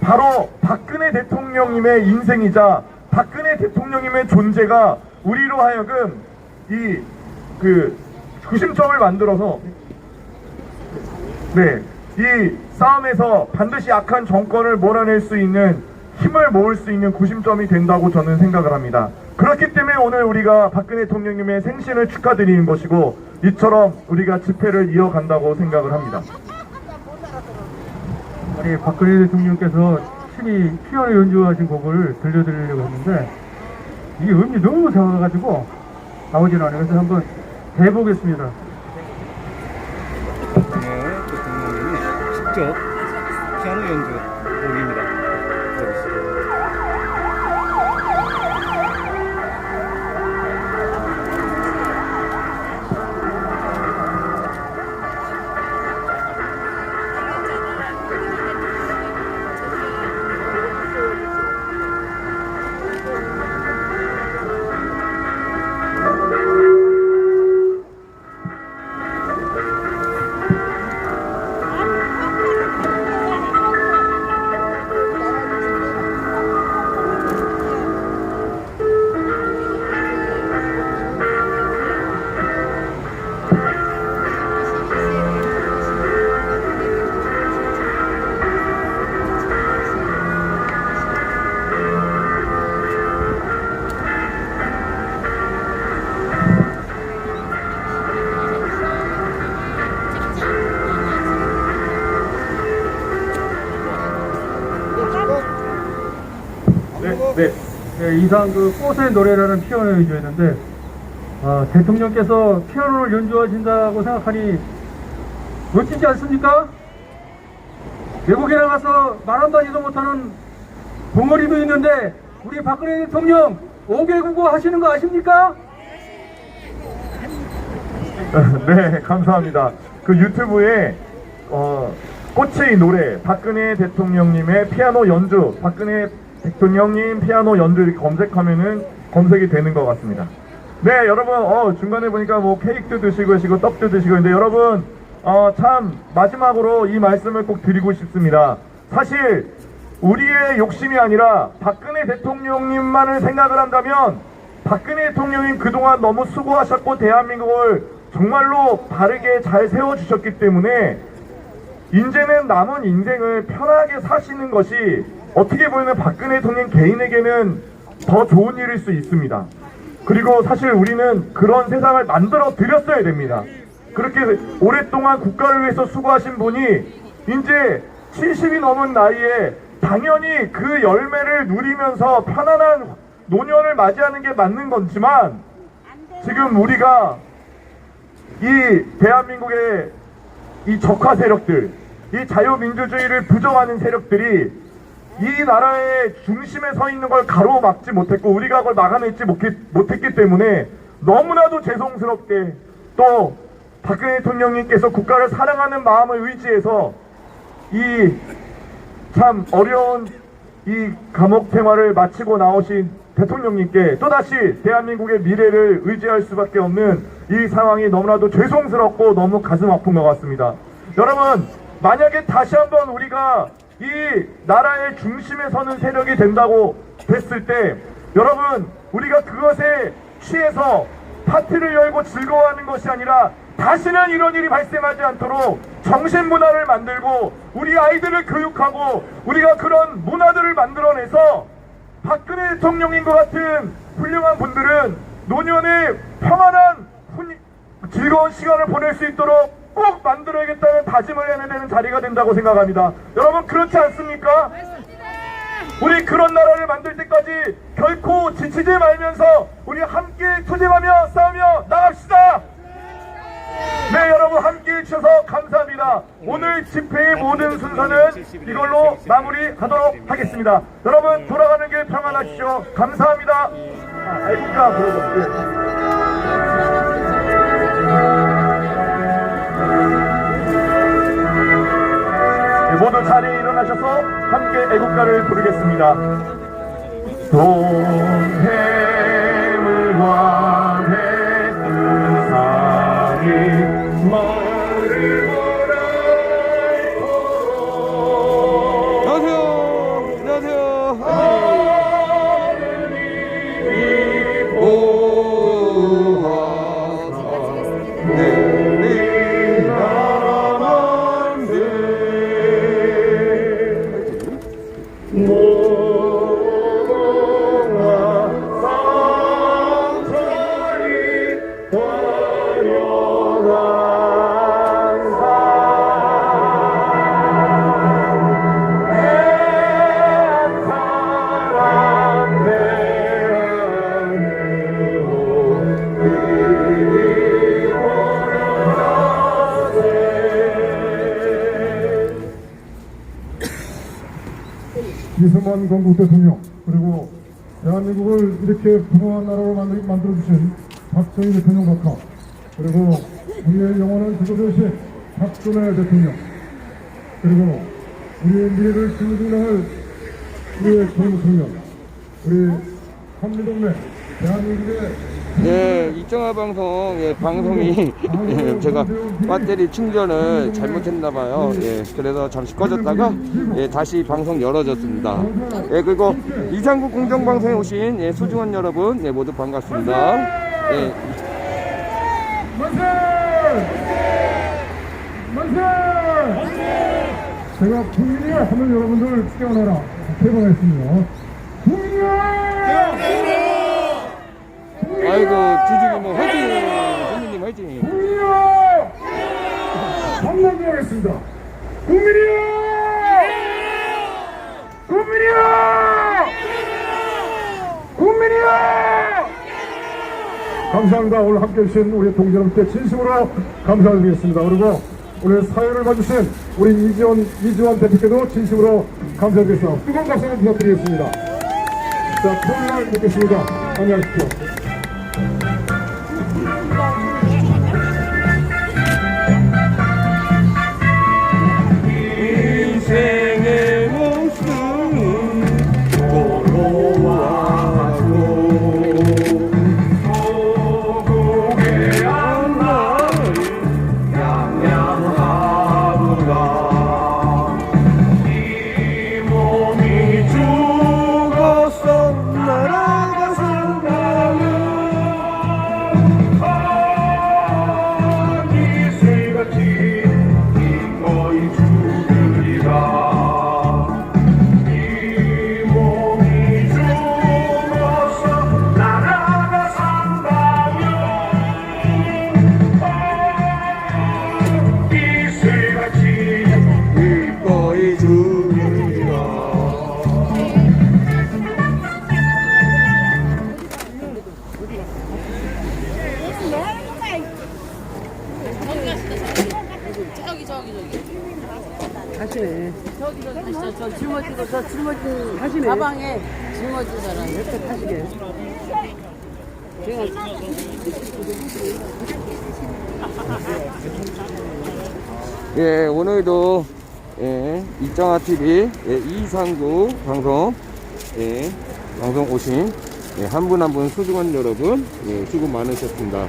바로 박근혜 대통령님의 인생이자 박근혜 대통령님의 존재가 우리로 하여금 이 구심점을 만들어서 이 싸움에서 반드시 악한 정권을 몰아낼 수 있는 힘을 모을 수 있는 구심점이 된다고 저는 생각을 합니다. 그렇기 때문에 오늘 우리가 박근혜 대통령님의 생신을 축하드리는 것이고, 이처럼 우리가 집회를 이어간다고 생각을 합니다. 아니, 박근혜 대통령께서 친히 피아노 연주하신 곡을 들려드리려고 했는데 이게 음이 너무 작아가지고 나오지는 않아요. 그래서 한번 해보겠습니다. 대통령님이 직접 피아노 연주 곡입니다. 들어주시죠. 네, 이상 꽃의 노래라는 피아노 연주였는데 대통령께서 피아노를 연주하신다고 생각하니 멋지지 않습니까? 외국에 나가서 말 한마디도 못하는 덩어리도 있는데 우리 박근혜 대통령 5개 국어 하시는 거 아십니까? 네, 감사합니다. 그 유튜브에 꽃의 노래 박근혜 대통령님의 피아노 연주, 박근혜 대통령님 피아노 연주 이렇게 검색하면은 검색이 되는 것 같습니다. 네, 여러분 중간에 보니까 뭐 케이크도 드시고 계시고 떡도 드시고 있는데 여러분 참 마지막으로 이 말씀을 꼭 드리고 싶습니다. 사실 우리의 욕심이 아니라 박근혜 대통령님만을 생각을 한다면 박근혜 대통령님 그동안 너무 수고하셨고 대한민국을 정말로 바르게 잘 세워주셨기 때문에 이제는 남은 인생을 편하게 사시는 것이 어떻게 보면 박근혜 대통령 개인에게는 더 좋은 일일 수 있습니다. 그리고 사실 우리는 그런 세상을 만들어 드렸어야 됩니다. 그렇게 오랫동안 국가를 위해서 수고하신 분이 이제 70이 넘은 나이에 당연히 그 열매를 누리면서 편안한 노년을 맞이하는 게 맞는 거지만 지금 우리가 이 대한민국의 이 적화 세력들, 이 자유민주주의를 부정하는 세력들이 이 나라의 중심에 서 있는 걸 가로막지 못했고 우리가 그걸 막아내지 못했기 때문에 너무나도 죄송스럽게 또 박근혜 대통령님께서 국가를 사랑하는 마음을 의지해서 이 참 어려운 이 감옥 생활을 마치고 나오신 대통령님께 또다시 대한민국의 미래를 의지할 수밖에 없는 이 상황이 너무나도 죄송스럽고 너무 가슴 아픈 것 같습니다. 여러분, 만약에 다시 한번 우리가 이 나라의 중심에 서는 세력이 된다고 됐을 때 여러분, 우리가 그것에 취해서 파티를 열고 즐거워하는 것이 아니라 다시는 이런 일이 발생하지 않도록 정신문화를 만들고 우리 아이들을 교육하고 우리가 그런 문화들을 만들어내서 박근혜 대통령님과 같은 훌륭한 분들은 노년에 평안한 즐거운 시간을 보낼 수 있도록 꼭 만들어야겠다는 다짐을 해야 되는 자리가 된다고 생각합니다. 여러분, 그렇지 않습니까? 우리 그런 나라를 만들 때까지 결코 지치지 말면서 우리 함께 투쟁하며 싸우며 나갑시다. 네, 여러분 함께 해주셔서 감사합니다. 오늘 집회의 모든 순서는 이걸로 마무리하도록 하겠습니다. 여러분, 돌아가는 길 평안하십시오. 감사합니다. 애국가 불러볼게요. 모두 자리에 일어나셔서 함께 애국가를 부르겠습니다. 동해물 관해 의상이 머리를 안녕하세요. 이승만 건국 대통령, 그리고 대한민국을 이렇게 부강한 나라로 만들어주신 박정희 대통령 각하, 그리고 우리의 영원한 지도자신 박근혜 대통령, 그리고 우리의 미래를 증진할 우리의 전 대통령, 우리 한미동맹 대한민국의 네, 이정아 방송 방송이 제가 배터리 충전을 잘못했나봐요. 그래서 잠시 꺼졌다가 다시 방송 열어졌습니다. 그리고 이상국 공정방송에 오신 소중한 여러분 모두 반갑습니다. 만세! 만세! 제가 국민이야 하면 여러분들 깨어나라 개방했습니다. 국민이야! 아이고, 주주님 화이팅! 주주님 화이팅! 국민이야! 한번 더 하겠습니다. 국민이야! 국민이야! 국민이야! 감사합니다. 오늘 함께 해주신 우리 동지 여러분께 진심으로 감사드리겠습니다. 그리고 오늘 사회를 봐주신 우리 이지원 대표께도 진심으로 감사드리겠습니다. 뜨거운 박수 한번 부탁드리겠습니다. 자, 토요일 날 뵙겠습니다. 안녕하십시오. 인생의 목숨은 고로하고 소국의 앞날은 양양하구나. 이 몸이 죽어서 나라가 산다면 이슬같이 기꺼이 죽으리라. 이 몸이 죽어서 나라가 산다면 이슬같이 기꺼이 죽으리라. 하시네. 저 짊어지고 저 짊어진 하시네. 가방에 짊어진 사람 이렇게 하시게. 예, 오늘도 이정아 TV 이상구 방송 방송 오신 한 분 한 분 소중한 여러분 수고 많으셨습니다.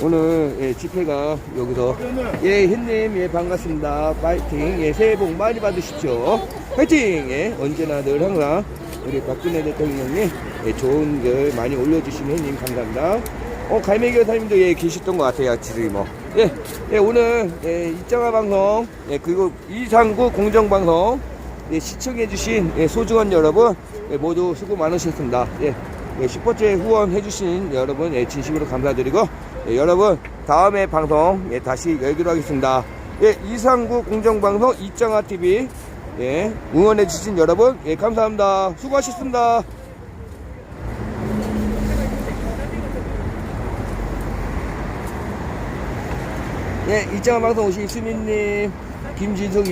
오늘 집회가 여기서 햇님 반갑습니다. 파이팅. 새해 복 많이 받으십시오. 파이팅. 언제나 늘 항상 우리 박근혜 대통령님 좋은 글 많이 올려주시는 햇님 감사합니다. 갈매기 여사님도 계셨던 것 같아요. 지금 오늘 이정아 방송 그리고 이상구 공정방송 시청해주신 소중한 여러분 모두 수고 많으셨습니다. 슈퍼챗 후원해주신 여러분 진심으로 감사드리고 여러분 다음에 방송 다시 열기로 하겠습니다. 이상구 공정방송 이정아TV 응원해주신 여러분 감사합니다. 수고하셨습니다. 이정아 방송 오신 수민님, 김진석